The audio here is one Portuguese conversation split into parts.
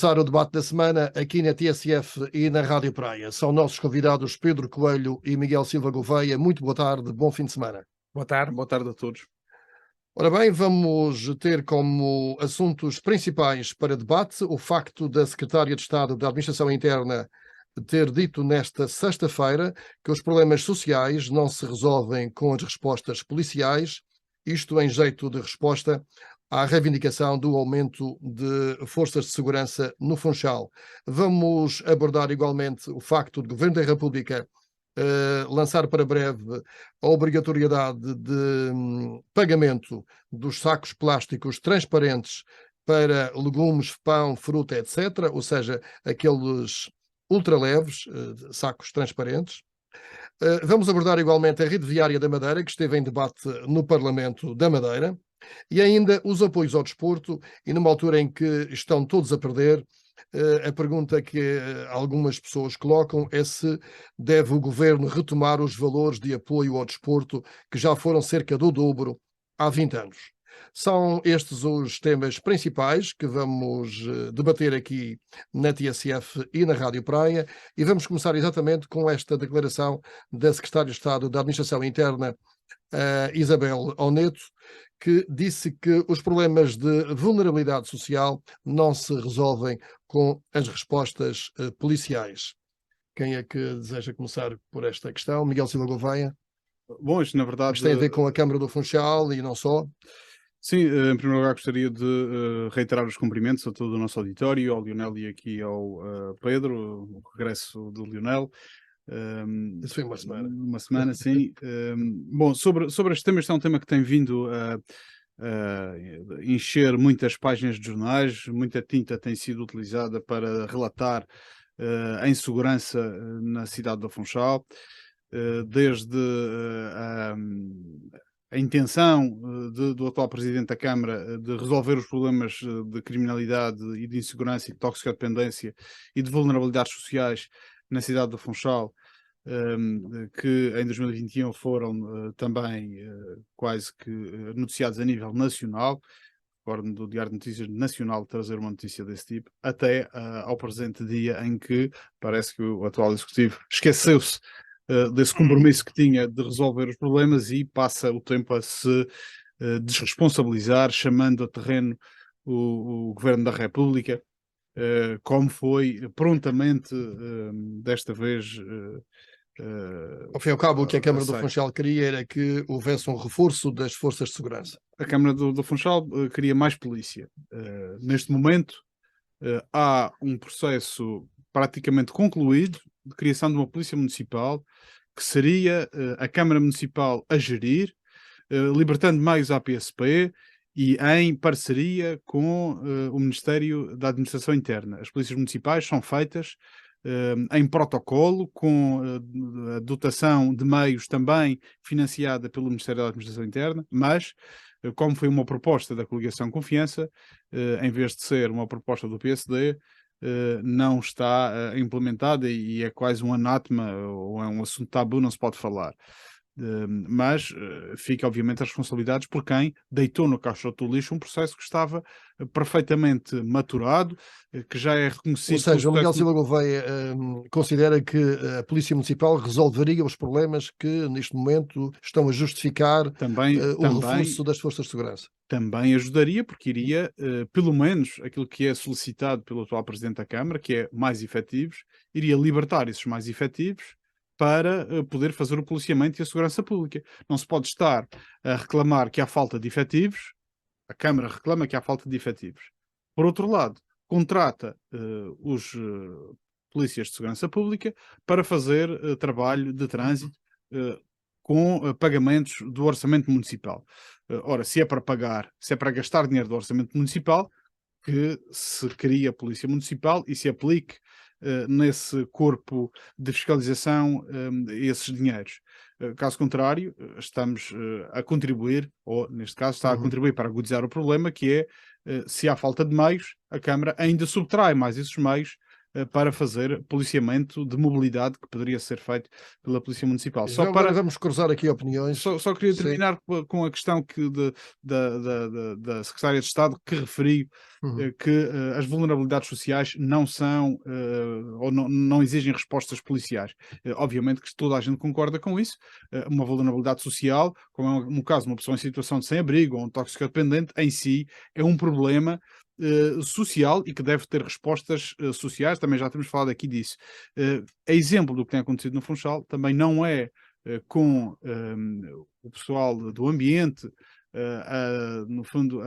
Começar o debate da semana aqui na TSF e na Rádio Praia. São nossos convidados Pedro Coelho e Miguel Silva Gouveia. Muito boa tarde, bom fim de semana. Boa tarde a todos. Ora bem, vamos ter como assuntos principais para debate o facto da Secretária de Estado da Administração Interna ter dito nesta sexta-feira que os problemas sociais não se resolvem com as respostas policiais, isto em jeito de resposta à reivindicação do aumento de forças de segurança no Funchal. Vamos abordar igualmente o facto de o Governo da República lançar para breve a obrigatoriedade de pagamento dos sacos plásticos transparentes para legumes, pão, fruta, etc., ou seja, aqueles ultraleves, sacos transparentes. Vamos abordar igualmente a rede viária da Madeira, que esteve em debate no Parlamento da Madeira, e ainda os apoios ao desporto, e numa altura em que estão todos a perder, a pergunta que algumas pessoas colocam é se deve o governo retomar os valores de apoio ao desporto, que já foram cerca do dobro há 20 anos. São estes os temas principais que vamos debater aqui na TSF e na Rádio Praia, e vamos começar exatamente com esta declaração da Secretária de Estado da Administração Interna, Isabel Oneto, que disse que os problemas de vulnerabilidade social não se resolvem com as respostas policiais. Quem é que deseja começar por esta questão? Miguel Silva Gouveia. Bom, isto na verdade... Isto tem a ver com a Câmara do Funchal e não só? Sim, em primeiro lugar gostaria de reiterar os cumprimentos a todo o nosso auditório, ao Lionel e aqui ao Pedro, o regresso do Lionel. Isso foi uma semana. Uma semana, sim. Bom, sobre este tema, este é um tema que tem vindo a encher muitas páginas de jornais, muita tinta tem sido utilizada para relatar a insegurança na cidade do Funchal, desde a intenção do atual Presidente da Câmara de resolver os problemas de criminalidade e de insegurança e de toxicodependência e de vulnerabilidades sociais na cidade do Funchal, que em 2021 foram também quase que noticiados a nível nacional. Recordo-me do Diário de Notícias Nacional trazer uma notícia desse tipo, até ao presente dia em que parece que o atual Executivo esqueceu-se desse compromisso que tinha de resolver os problemas e passa o tempo a se desresponsabilizar, chamando a terreno o Governo da República, como foi prontamente desta vez. Ao fim e ao cabo, o que a Câmara do Funchal queria era que houvesse um reforço das forças de segurança. A Câmara do Funchal queria mais polícia. Neste momento há um processo praticamente concluído de criação de uma polícia municipal, que seria a Câmara Municipal a gerir, libertando meios à PSP e em parceria com o Ministério da Administração Interna. As polícias municipais são feitas em protocolo, com a dotação de meios também financiada pelo Ministério da Administração Interna, mas como foi uma proposta da coligação Confiança, em vez de ser uma proposta do PSD, não está implementada e é quase um anátema ou é um assunto tabu, não se pode falar. Mas fica obviamente as responsabilidades por quem deitou no caixote do lixo um processo que estava perfeitamente maturado, que já é reconhecido... Ou seja, o Miguel Silva Gouveia considera que a Polícia Municipal resolveria os problemas que neste momento estão a justificar o reforço das forças de segurança. Também ajudaria, porque iria, pelo menos, aquilo que é solicitado pelo atual Presidente da Câmara, que é mais efetivos, iria libertar esses mais efetivos para poder fazer o policiamento e a segurança pública. Não se pode estar a reclamar que há falta de efetivos, a Câmara reclama que há falta de efetivos. Por outro lado, contrata os polícias de segurança pública para fazer trabalho de trânsito com pagamentos do orçamento municipal. Ora, se é para pagar, se é para gastar dinheiro do orçamento municipal, que se cria a Polícia Municipal e se aplique nesse corpo de fiscalização esses dinheiros. Caso contrário, estamos a contribuir, ou neste caso está a contribuir para agudizar o problema, que é, se há falta de meios, a Câmara ainda subtrai mais esses meios para fazer policiamento de mobilidade que poderia ser feito pela Polícia Municipal. João, agora vamos cruzar aqui opiniões. Só queria terminar com a questão da Secretária de Estado, que referiu que as vulnerabilidades sociais não são ou não exigem respostas policiais. Obviamente que toda a gente concorda com isso. Uma vulnerabilidade social, como é no caso de uma pessoa em situação de sem-abrigo ou um toxicodependente, em si é um problema social e que deve ter respostas sociais. Também já temos falado aqui disso. É exemplo do que tem acontecido no Funchal, também não é com o pessoal do ambiente, no fundo,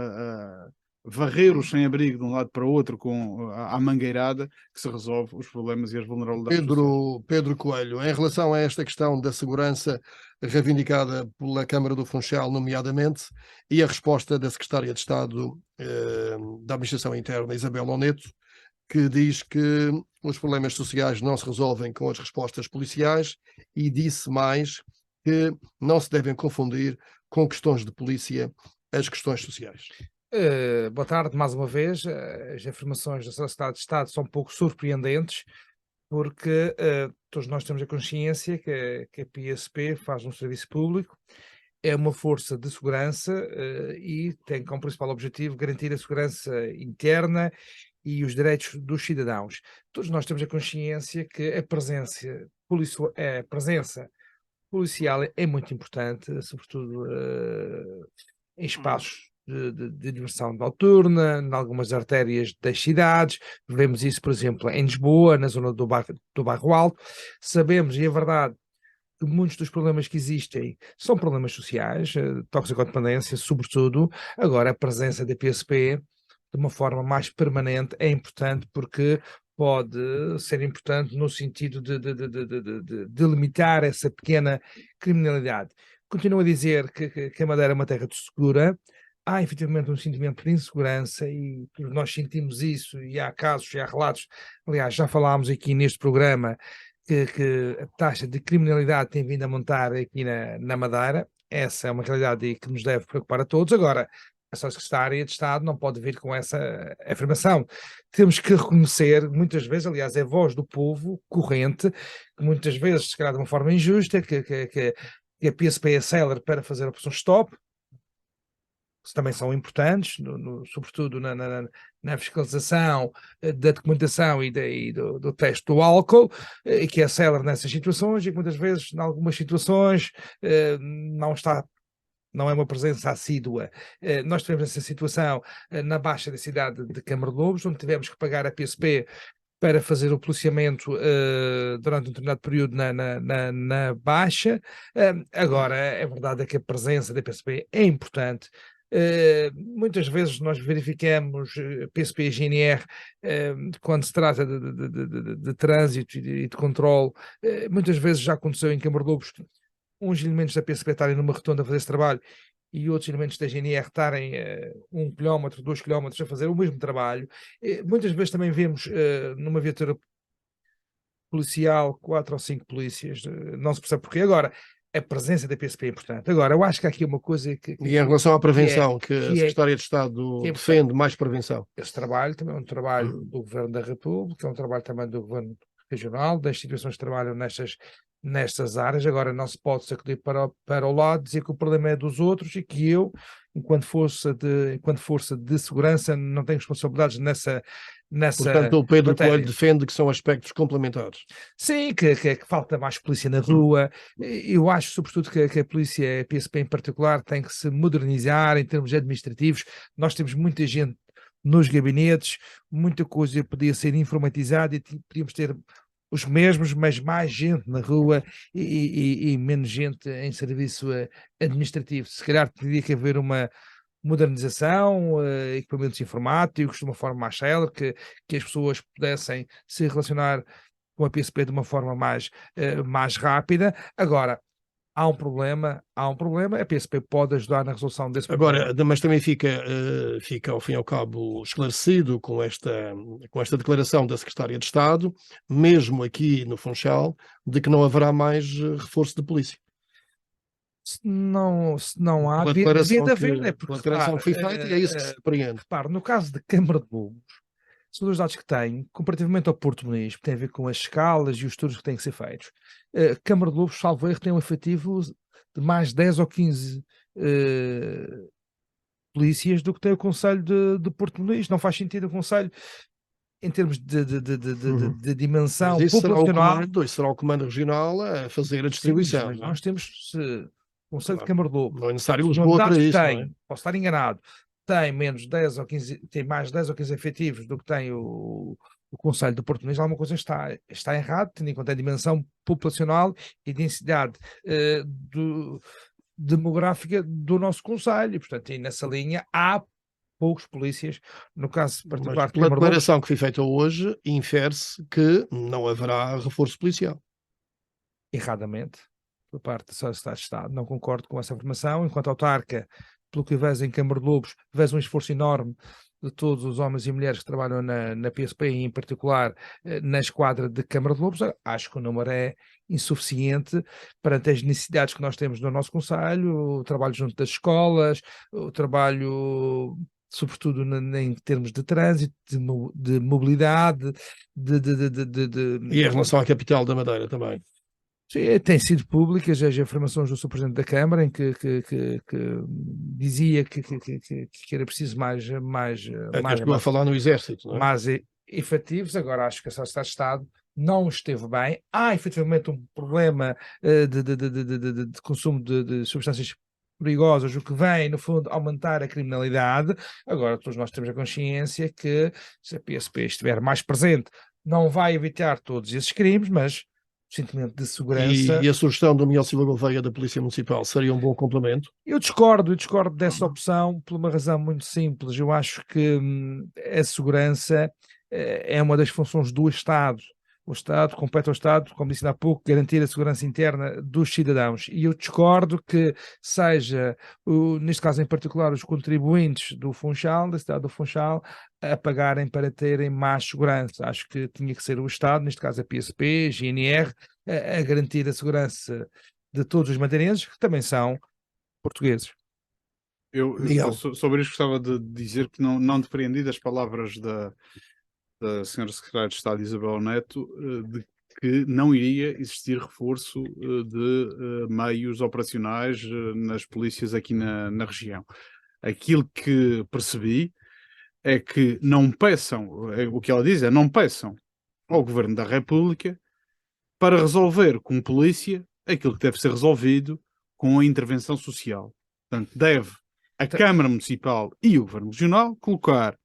varrer os sem-abrigo de um lado para o outro com a mangueirada, que se resolve os problemas e as vulnerabilidades sociais. Pedro Coelho, em relação a esta questão da segurança reivindicada pela Câmara do Funchal, nomeadamente, e a resposta da Secretária de Estado da Administração Interna, Isabel Oneto, que diz que os problemas sociais não se resolvem com as respostas policiais, e disse mais que não se devem confundir com questões de polícia as questões sociais. Boa tarde, mais uma vez. As afirmações da Secretária de Estado são um pouco surpreendentes, porque todos nós temos a consciência que a PSP faz um serviço público, é uma força de segurança e tem como principal objetivo garantir a segurança interna e os direitos dos cidadãos. Todos nós temos a consciência que a presença policial é muito importante, sobretudo em espaços de diversão noturna, em algumas artérias das cidades. Vemos isso, por exemplo, em Lisboa, na zona do Bairro Alto. Sabemos, e é verdade, que muitos dos problemas que existem são problemas sociais, toxicodependência, sobretudo. Agora, a presença da PSP, de uma forma mais permanente, é importante, porque pode ser importante no sentido de limitar essa pequena criminalidade. Continuo a dizer que a Madeira é uma terra de segura. Há efetivamente um sentimento de insegurança e nós sentimos isso, e há casos e há relatos, aliás, já falámos aqui neste programa, que a taxa de criminalidade tem vindo a montar aqui na Madeira. Essa é uma realidade que nos deve preocupar a todos. Agora, a Secretária de Estado não pode vir com essa afirmação. Temos que reconhecer, muitas vezes, aliás, é a voz do povo corrente, que muitas vezes, se calhar de uma forma injusta, que a PSP é célere para fazer a opção stop, que também são importantes, sobretudo na fiscalização da documentação e do teste do álcool, e que é célere nessas situações, e que muitas vezes, em algumas situações, não é uma presença assídua. Nós tivemos essa situação na Baixa da cidade de Câmara de Lobos, onde tivemos que pagar a PSP para fazer o policiamento durante um determinado período na Baixa. Agora, é verdade que a presença da PSP é importante. Muitas vezes nós verificamos PSP e GNR quando se trata de trânsito e de controle. Muitas vezes já aconteceu em Câmara de Lobos uns elementos da PSP estarem numa rotonda a fazer esse trabalho e outros elementos da GNR estarem 1 km, 2 km a fazer o mesmo trabalho. Muitas vezes também vemos numa viatura policial 4 ou 5 polícias, não se percebe porquê. Agora, a presença da PSP é importante. Agora, eu acho que há aqui uma coisa que e em relação à prevenção, que a Secretaria de Estado defende mais prevenção. Esse trabalho também é um trabalho do Governo da República, é um trabalho também do Governo Regional, das instituições que trabalham nestas áreas. Agora, não se pode sacudir para o lado, dizer que o problema é dos outros e que eu, enquanto força de segurança, não tenho responsabilidades nessa Portanto, o Pedro matéria. Coelho defende que são aspectos complementares. Sim, que falta mais polícia na rua. Eu acho, sobretudo, que a polícia, a PSP em particular, tem que se modernizar em termos administrativos. Nós temos muita gente nos gabinetes, muita coisa podia ser informatizada e podíamos ter os mesmos, mas mais gente na rua e menos gente em serviço administrativo. Se calhar teria que haver uma modernização, equipamentos informáticos de uma forma mais célere, que as pessoas pudessem se relacionar com a PSP de uma forma mais rápida. Agora, há um problema, a PSP pode ajudar na resolução desse problema. Agora, mas também fica ao fim e ao cabo esclarecido com esta declaração da Secretária de Estado, mesmo aqui no Funchal, de que não haverá mais reforço de polícia. Se não há, Pela devia declaração haver, né? Porque, que foi feita, e é isso que se compreende. repare, no caso de Câmara de Lobos, são os dados que tenho, comparativamente ao Porto Muniz, que tem a ver com as escalas e os estudos que têm que ser feitos. Câmara de Lobos, salvo erro, tem um efetivo de mais 10 ou 15 polícias do que tem o Conselho de Porto Muniz. Não faz sentido o Conselho, em termos de dimensão Mas isso populacional. será o comando regional a fazer a distribuição. Mas não é? nós temos Conselho de Claro. Câmara de Lobos. Não é necessário Os Lisboa para dados que isso, não é? tem, posso estar enganado, tem menos 10 ou 15, tem mais 10 ou 15 efetivos do que tem o Conselho de Porto Muniz. Alguma coisa está errado, tendo em conta a dimensão populacional e densidade demográfica do nosso Conselho. Portanto, e nessa linha há poucos polícias, no caso particular Mas de pela Câmara de Lobos. declaração que foi feita hoje, infere-se que não haverá reforço policial. Erradamente, por parte do Secretário de Estado. Não concordo com essa afirmação. Enquanto autarca, pelo que vejo em Câmara de Lobos, vejo um esforço enorme de todos os homens e mulheres que trabalham na PSP e, em particular, na esquadra de Câmara de Lobos. Acho que o número é insuficiente perante as necessidades que nós temos no nosso concelho, o trabalho junto das escolas, o trabalho sobretudo em termos de trânsito, de mobilidade, E em relação à capital da Madeira também. Sim, tem sido públicas as afirmações do Sr. Presidente da Câmara, em que dizia que era preciso mais Até chegou a falar no Exército, não é? mais efetivos. Agora acho que a Secretaria de Estado não esteve bem. Há efetivamente um problema de consumo de substâncias perigosas, o que vem, no fundo, aumentar a criminalidade. Agora todos nós temos a consciência que se a PSP estiver mais presente, não vai evitar todos esses crimes, mas o sentimento de segurança. E a sugestão do Miguel Silva Gouveia da Polícia Municipal seria um bom complemento? Eu discordo dessa opção por uma razão muito simples. Eu acho que a segurança é uma das funções do Estado. O Estado compete ao Estado, como disse há pouco, garantir a segurança interna dos cidadãos. E eu discordo que seja, neste caso em particular, os contribuintes do Funchal, da cidade do Funchal, a pagarem para terem mais segurança. Acho que tinha que ser o Estado, neste caso a PSP, a GNR, a garantir a segurança de todos os madeirenses, que também são portugueses. Sobre isto gostava de dizer que não depreendi das palavras da Sra. Secretária de Estado Isabel Neto, de que não iria existir reforço de meios operacionais nas polícias aqui na região. Aquilo que percebi é que não peçam, o que ela diz é não peçam ao Governo da República para resolver com polícia aquilo que deve ser resolvido com a intervenção social. Portanto, deve a Câmara Municipal e o Governo Regional colocar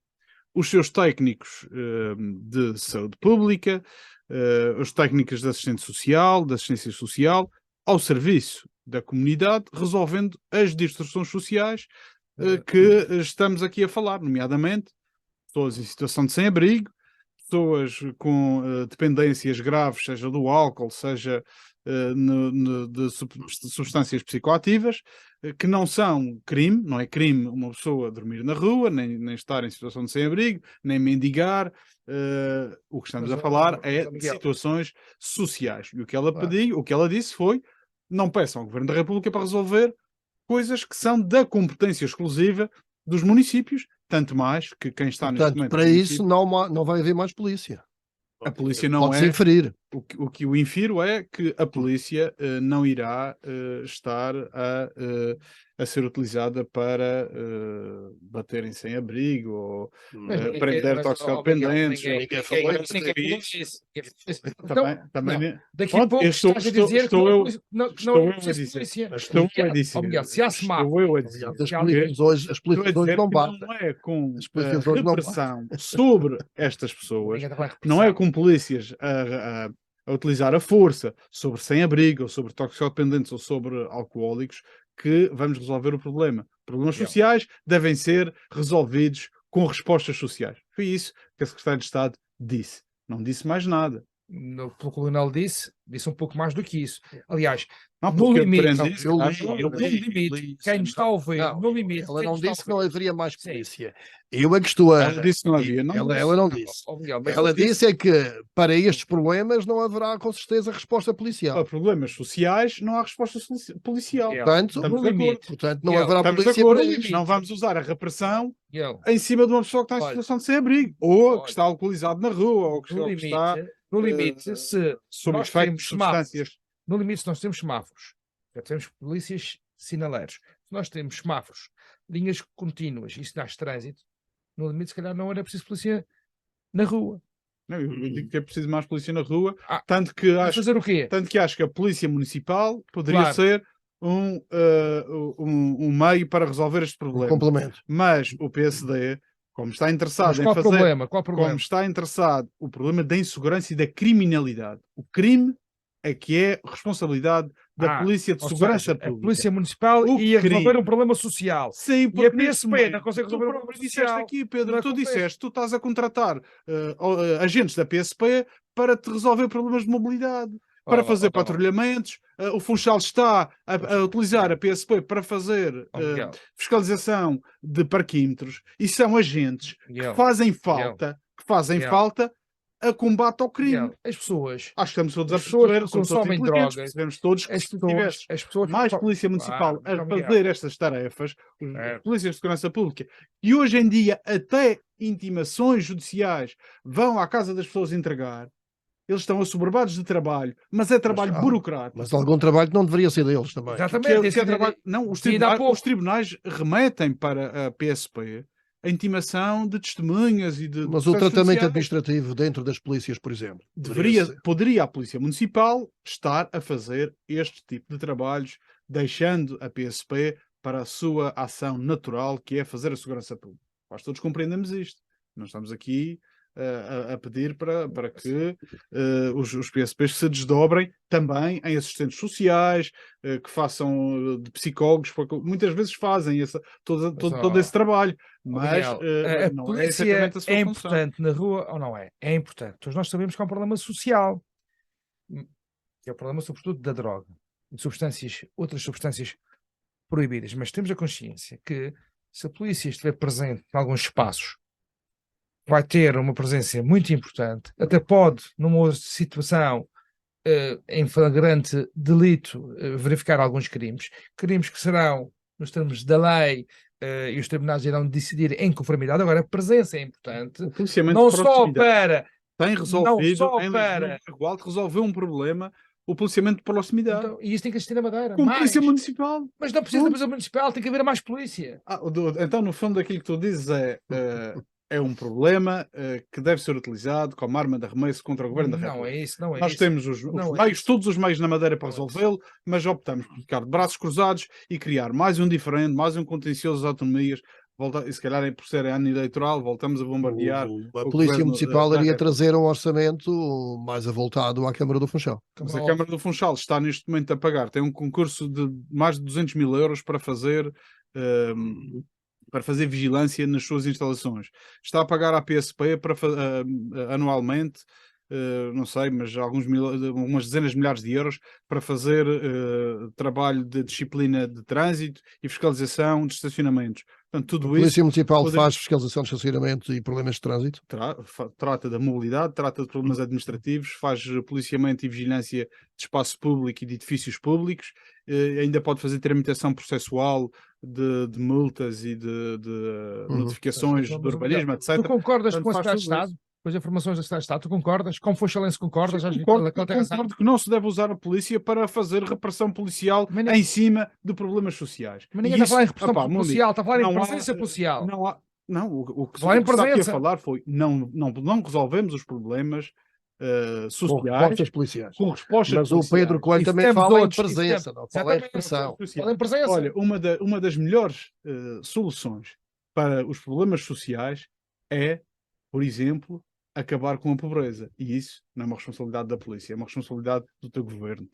os seus técnicos de saúde pública, os técnicos de assistência social, ao serviço da comunidade, resolvendo as distorções sociais que estamos aqui a falar, nomeadamente pessoas em situação de sem-abrigo, pessoas com dependências graves, seja do álcool, seja de substâncias psicoativas, que não são crime, não é crime uma pessoa dormir na rua, nem estar em situação de sem-abrigo, nem mendigar. O que estamos a falar é de situações sociais. E o que ela pediu, o que ela disse foi: não peçam ao Governo da República para resolver coisas que são da competência exclusiva dos municípios, tanto mais que quem está neste momento... Para isso não vai haver mais polícia. A polícia não Pode-se inferir. O que eu infiro é que a polícia não irá estar a ser utilizada para baterem sem abrigo ou prender toxicodependentes. Daqui a pouco estás a dizer que não é polícia. Estou a dizer. As polícias hoje não batem. Não é com repressão sobre estas pessoas, não é com polícias a utilizar a força sobre sem-abrigo, ou sobre toxicodependentes, ou sobre alcoólicos, que vamos resolver o problema. Problemas sociais devem ser resolvidos com respostas sociais. Foi isso que a Secretária de Estado disse. Não disse mais nada. pelo que o Leonel disse um pouco mais do que isso. Aliás, Não, no porque limite, depende disso, no limite, quem nos está a ouvir, Não, no limite, ela quem não nos está a disse que não ouvir- haveria mais Sim. polícia. Eu é que estou a... ela disse que não havia. Não ela, disse. ela não disse. Ó, Miguel, mas Ela eu disse é que para estes problemas não haverá com certeza resposta policial. Para problemas sociais não há resposta policial. Miguel, Portanto, Estamos no de acordo. limite, portanto não Miguel, haverá Estamos de polícia acordo. para no isto. limite. Não vamos usar a repressão Miguel, em cima de uma pessoa que está em Olha. situação de sem-abrigo, ou Olha. que está alcoolizado na rua, ou que, no ou que está limite, se sob nós efeito temos de semáforos, substâncias. no limite, se nós temos semáforos, já temos polícias sinaleiros, se nós temos semáforos, linhas contínuas e sinais de trânsito, no limite, se calhar não era preciso polícia na rua. Não, eu digo que é preciso mais polícia na rua, Ah, tanto que Vamos acho, fazer o quê? tanto que acho que a polícia municipal poderia Claro. ser um meio para resolver este Um problema. complemento. Mas o PSD, como está Mas interessado em qual o fazer, problema? Qual o como problema? está interessado o problema da insegurança e da criminalidade. O crime é que é responsabilidade da Polícia de Ou Segurança seja, a Pública. Polícia Municipal O ia crime. resolver um problema social. Sim, E a porque neste PSP não momento, consegue resolver tu o problema próprio disseste social. aqui, Pedro, Não tu acontece. disseste, tu estás a contratar agentes da PSP para te resolver problemas de mobilidade, para fazer patrulhamentos. O Funchal está a utilizar a PSP para fazer Miguel, fiscalização de parquímetros, e são agentes Miguel, que fazem falta a combate ao crime. Miguel, as pessoas, Acho que estamos todos as a pessoas perceber, que somos todos consomem inteligentes, drogas, percebemos todos que se tivesse as pessoas mais polícia municipal Claro, a Miguel. fazer estas tarefas, os Certo. polícias de segurança pública, e hoje em dia até intimações judiciais vão à casa das pessoas entregar, eles estão assoberbados de trabalho, mas é trabalho burocrático. Mas algum trabalho não deveria ser deles também. Exatamente. Que é trabalho... Não, os tribunais remetem para a PSP a intimação de testemunhas e de Mas o processos tratamento judiciais. administrativo dentro das polícias, por exemplo, Poderia a Polícia Municipal estar a fazer este tipo de trabalhos, deixando a PSP para a sua ação natural, que é fazer a segurança pública. Nós todos compreendemos isto. Nós estamos aqui a pedir para que os PSPs se desdobrem também em assistentes sociais, que façam de psicólogos, porque muitas vezes fazem todo esse trabalho, mas Miguel, a não é polícia exatamente a sua é função. importante na rua ou não é? É importante. Todos nós sabemos que é um problema social, que é o problema sobretudo da droga, de outras substâncias proibidas, mas temos a consciência que se a polícia estiver presente em alguns espaços, vai ter uma presença muito importante, até pode, numa situação em flagrante delito, verificar alguns crimes que serão, nos termos da lei, e os tribunais irão decidir em conformidade. Agora, a presença é importante, O policiamento não de só proximidade para... tem resolvido, só em para- Lisboa, igual que resolveu um problema, o policiamento de proximidade. Então, e isso tem que existir na Madeira. Com mais. polícia municipal. Mas não precisa da polícia municipal, tem que haver mais polícia. Então, no fundo, aquilo que tu dizes é um problema que deve ser utilizado como arma de arremesso contra o Governo da Não República. é isso, não é Nós isso. temos os Não é meios, isso. todos os meios na Madeira para resolvê-lo, mas optamos por ficar de braços cruzados e criar mais um diferente, mais um contencioso às autonomias. E se calhar, por ser ano eleitoral, voltamos a bombardear. A o Polícia governo Municipal da iria República. trazer um orçamento mais avultado à Câmara do Funchal. Mas a Câmara do Funchal está neste momento a pagar, tem um concurso de mais de 200 mil euros para fazer vigilância nas suas instalações. Está a pagar à PSP anualmente, não sei, mas umas dezenas de milhares de euros para fazer trabalho de disciplina de trânsito e fiscalização de estacionamentos. Portanto, A tudo Polícia isso Municipal faz fiscalização de estacionamento e problemas de trânsito. trata da mobilidade, trata de problemas administrativos, faz policiamento e vigilância de espaço público e de edifícios públicos, ainda pode fazer tramitação processual de multas e de notificações de urbanismo, etc. Tu concordas Portanto, com a faz Cidade de tudo isso. Estado? Com as informações da Cidade de Estado? Tu concordas? Como Funchalense concordas? Concordo que não se deve usar a polícia para fazer repressão policial em cima de problemas sociais. Mas ninguém está a falar em repressão policial, está a falar em presença policial. O que está aqui a falar foi não resolvemos os problemas sociais policiais. com respostas Mas policiais. o Pedro Coelho também fala em presença, não fala em repressão. Fala em presença. Olha, uma das melhores soluções para os problemas sociais é, por exemplo, acabar com a pobreza. E isso não é uma responsabilidade da polícia, é uma responsabilidade do teu governo.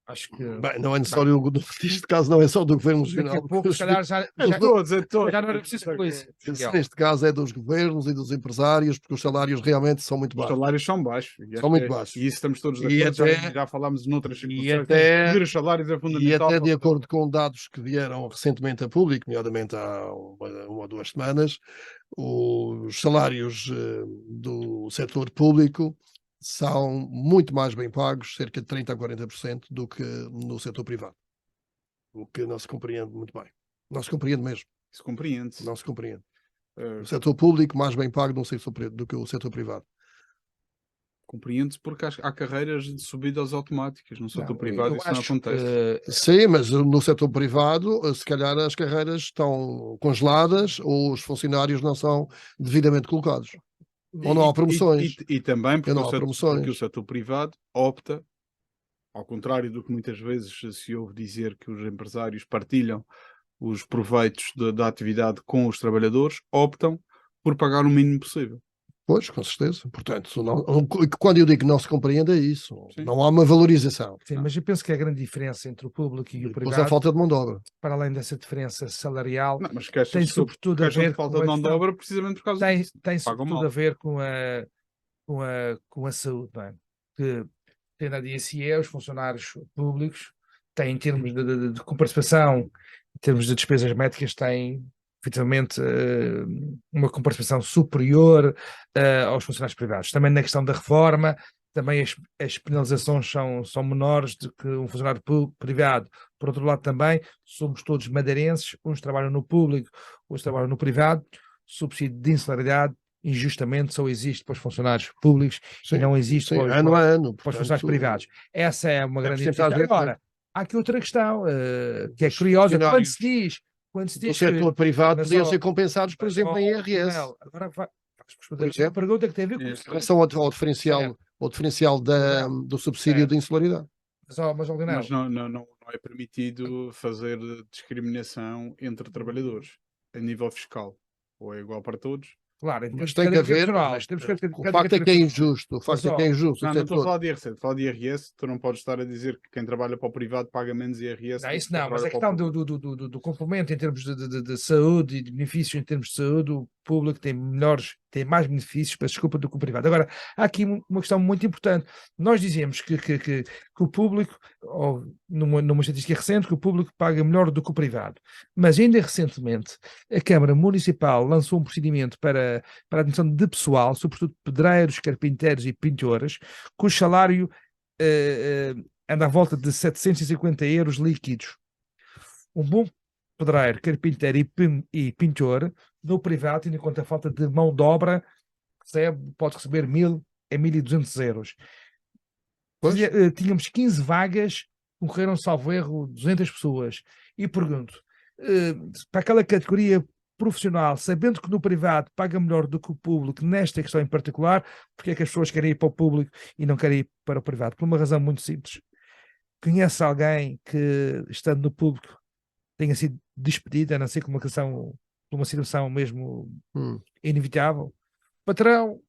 Acho que Bem, não é necessário, neste caso não é só do Governo daqui a Regional. pouco, se calhar, já É todos. já não era preciso polícia. Neste caso é dos governos e dos empresários, porque os salários realmente são muito Os baixos. salários são baixos. São muito baixos. E isso estamos todos de E acordo. até- Já falámos noutras e circunstâncias. até- Subir os salários é E fundamental. até de acordo com dados que vieram recentemente a público, nomeadamente há uma ou 2 semanas, os salários do setor público são muito mais bem pagos, cerca de 30% a 40%, do que no setor privado. O que não se compreende muito bem. Não se compreende mesmo. Isso compreende-se. Não se compreende. Eh, O setor público mais bem pago do que o setor privado. Compreende-se porque há carreiras de subidas automáticas. No setor privado Eu isso não acho acontece. que, Sim, mas no setor privado, se calhar as carreiras estão congeladas ou os funcionários não são devidamente colocados. Ou não há promoções. E também porque não há promoções. porque o setor privado opta, ao contrário do que muitas vezes se ouve dizer que os empresários partilham os proveitos da atividade com os trabalhadores, optam por pagar o mínimo possível. Pois, com certeza. Portanto, quando eu digo que não se compreende, é isso. Sim. Não há uma valorização. sim, mas eu penso que a grande diferença entre o público e o Depois privado, a falta de mão de obra. para além dessa diferença salarial, Não, mas tem sobretudo a ver falta com de a mão de questão- obra precisamente por causa tem, disso. tem Pagam sobretudo mal. a ver com a saúde, não é? Que tendo a DSE, os funcionários públicos têm, em termos de comparticipação, em termos de despesas médicas, têm efetivamente uma comparticipação superior aos funcionários privados. Também na questão da reforma, também as penalizações são menores do que um funcionário privado. Por outro lado, também somos todos madeirenses, uns trabalham no público, outros trabalham no privado, subsídio de insularidade injustamente só existe para os funcionários públicos e não existe Sim, para os, ano a ano. para os funcionários Portanto, privados. Essa é uma a grande percentagem diferença. é Agora, há aqui outra questão que é Os curiosa. funcionários Quando se do diz setor privado mas, podiam ó, ser compensados, por exemplo, em IRS. Manuel, agora vais responder Por a uma exemplo. pergunta que tem a ver com É. isso. Em relação ao diferencial do subsídio Certo. de insularidade. Mas, ó, Leonel, Mas não é permitido fazer discriminação entre trabalhadores a nível fiscal. Ou é igual para todos. claro, Mas tem que haver. O facto é que é injusto. O facto é que é injusto. Não, o não estou a setor. falar de IRS, estou a falar de IRS. Tu não podes estar a dizer que quem trabalha para o privado paga menos IRS. Não, do isso que quem não, mas a trabalha questão para o público. do complemento em termos de saúde e de benefícios em termos de saúde, o público tem mais benefícios, peço desculpa, do que o privado. Agora, há aqui uma questão muito importante. Nós dizemos que o público, ou numa estatística recente, que o público paga melhor do que o privado. Mas ainda recentemente, a Câmara Municipal lançou um procedimento para a admissão de pessoal, sobretudo pedreiros, carpinteiros e pintores, cujo salário anda à volta de 750 euros líquidos. Um bom pedreiro, carpinteiro e pintor, no privado, tendo em conta a falta de mão de obra, pode receber 1.000 a 1.200 euros. Pois. Tínhamos 15 vagas, concorreram, salvo erro, 200 pessoas. E pergunto, para aquela categoria profissional, sabendo que no privado paga melhor do que o público, nesta questão em particular, porque é que as pessoas querem ir para o público e não querem ir para o privado? Por uma razão muito simples. Conhece alguém que, estando no público, tenha sido despedido, a não ser por uma situação mesmo inevitável? Patrão,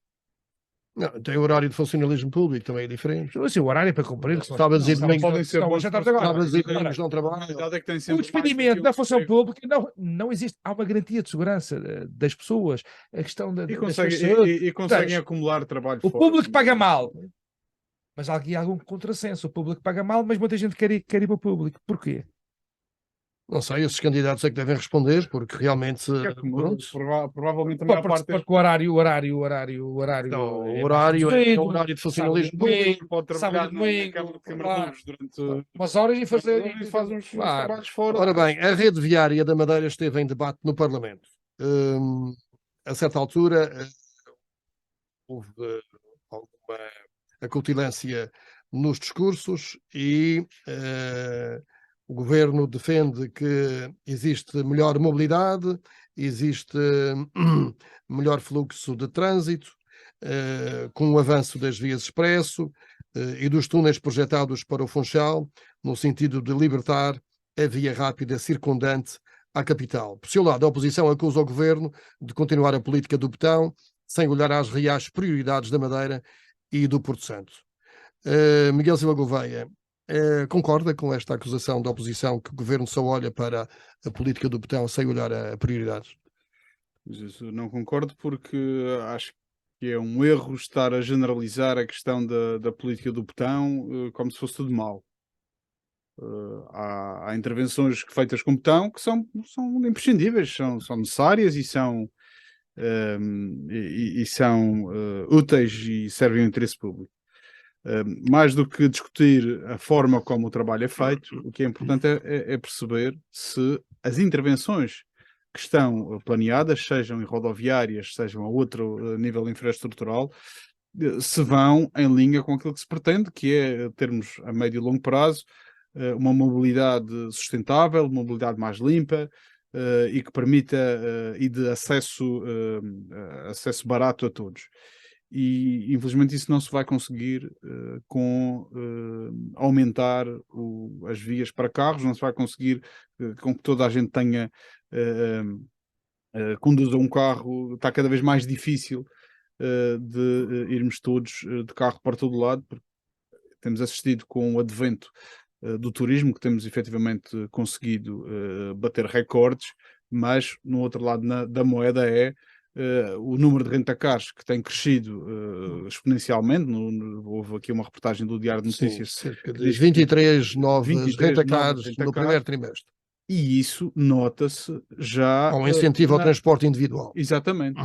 Não, tem horário de funcionalismo público, também é diferente. o seu horário é para cumprir. Sábados e domingos podem ser bons sábados e Agora, domingos não a trabalham. realidade é que tem O sempre despedimento da mais função emprego. pública não existe. Há uma garantia de segurança das pessoas. A questão da E das conseguem, pessoas. e conseguem Portanto, acumular trabalho o fora. público paga mal. Mas há aqui algum contrassenso. O público paga mal, mas muita gente quer ir para o público. Porquê? Não sei, esses candidatos é que devem responder, porque realmente. Que é comum, Pronto. provavelmente a maior parte Porque o horário. Então, é o horário é reduzido, o horário de sábado e funcionalismo domingo, público. pode trabalhar sábado e domingo, Câmara de claro. Clubes durante umas horas e fazer. e faz uns Claro. trabalhos fora. Ora bem, a rede viária da Madeira esteve em debate no Parlamento. A certa altura houve alguma acutilância nos discursos e o governo defende que existe melhor mobilidade, existe melhor fluxo de trânsito, com o avanço das vias expresso e dos túneis projetados para o Funchal, no sentido de libertar a via rápida circundante à capital. Por seu lado, a oposição acusa o governo de continuar a política do betão, sem olhar às reais prioridades da Madeira e do Porto Santo. Miguel Silva Gouveia, Concorda com esta acusação da oposição que o governo só olha para a política do botão sem olhar a prioridades? Mas isso não concordo porque acho que é um erro estar a generalizar a questão da política do botão como se fosse tudo mau. Há intervenções feitas com botão que são imprescindíveis, são necessárias e são, úteis e servem ao interesse público. Mais do que discutir a forma como o trabalho é feito, o que é importante é perceber se as intervenções que estão planeadas, sejam em rodoviárias, sejam a outro nível infraestrutural, se vão em linha com aquilo que se pretende, que é termos a médio e longo prazo uma mobilidade sustentável, uma mobilidade mais limpa e que permita e de acesso barato a todos. E infelizmente isso não se vai conseguir com aumentar as vias para carros, não se vai conseguir com que toda a gente tenha conduza um carro. Está cada vez mais difícil de irmos todos de carro para todo lado, porque temos assistido com o advento do turismo, que temos efetivamente conseguido bater recordes, mas no outro lado da moeda é o número de rentacars que tem crescido exponencialmente. Houve aqui uma reportagem do Diário de Notícias. Sim, cerca de 23 novos 23 rentacars novos no primeiro trimestre. E isso nota-se já... Há um incentivo ao transporte individual. Exatamente.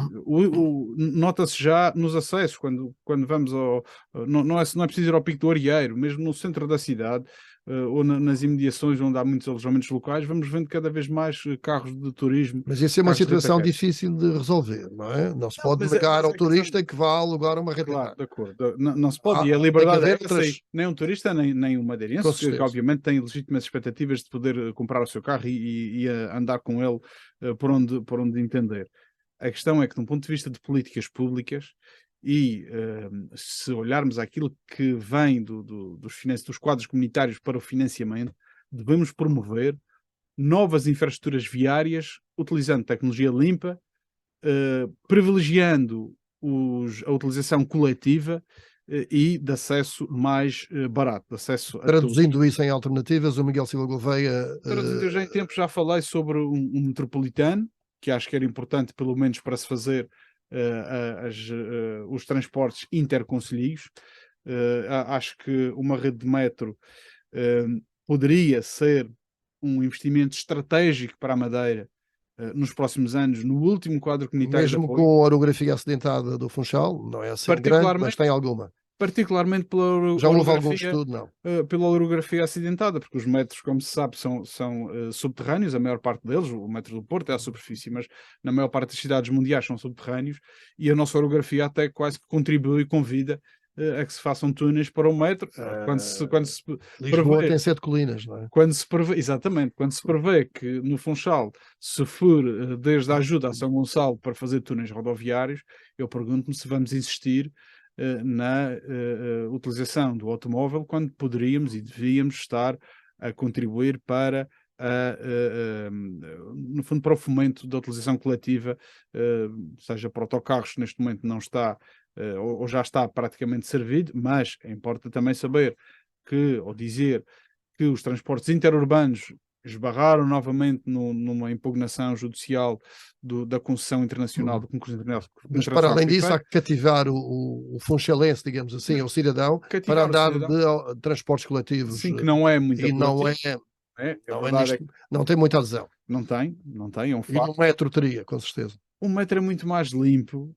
Nota-se já nos acessos, quando vamos ao... Não é preciso ir ao Pico do Arieiro, mesmo no centro da cidade, ou nas imediações onde há muitos alojamentos locais, vamos vendo cada vez mais carros de turismo. Mas isso é uma situação difícil de resolver, não é? Não se pode negar ao turista que vá alugar uma rentacar. Claro, de acordo. Não se pode. E a liberdade é essa, nem um turista, nem um madeirense, que obviamente tem legítimas expectativas de poder comprar o seu carro e andar com ele por onde entender. A questão é que, de um ponto de vista de políticas públicas, e se olharmos aquilo que vem dos quadros comunitários para o financiamento, devemos promover novas infraestruturas viárias utilizando tecnologia limpa, privilegiando a utilização coletiva e de acesso mais barato, de acesso a Traduzindo todos. isso em alternativas, o Miguel Silva Gouveia... Traduzindo, já em tempo já falei sobre um metropolitano, que acho que era importante pelo menos para se fazer os transportes interconcelhos. Acho que uma rede de metro poderia ser um investimento estratégico para a Madeira nos próximos anos, no último quadro comunitário. Mesmo com a orografia acidentada do Funchal, não é assim grande, mas tem alguma. Particularmente pela já houve algum estudo, não? Pela orografia acidentada, porque os metros, como se sabe, são subterrâneos, a maior parte deles. O metro do Porto é à superfície, mas na maior parte das cidades mundiais são subterrâneos, e a nossa orografia até quase que contribui e convida a que se façam túneis para o metro. Lisboa tem 7 colinas, não é? Exatamente, quando se prevê que no Funchal se for desde a ajuda a São Gonçalo para fazer túneis rodoviários, eu pergunto-me se vamos insistir na utilização do automóvel, quando poderíamos e devíamos estar a contribuir para no fundo para o fomento da utilização coletiva, seja para autocarros, neste momento não está ou já está praticamente servido, mas importa também saber ou dizer que os transportes interurbanos esbarraram novamente numa impugnação judicial da concessão internacional, do concurso internacional. Mas para além disso, há que cativar o funchalense, digamos assim, o cidadão, para andar de transportes coletivos. Sim, que não é muito e não tem muita adesão. Não tem, é um facto. E um metro teria, com certeza. Um metro é muito mais limpo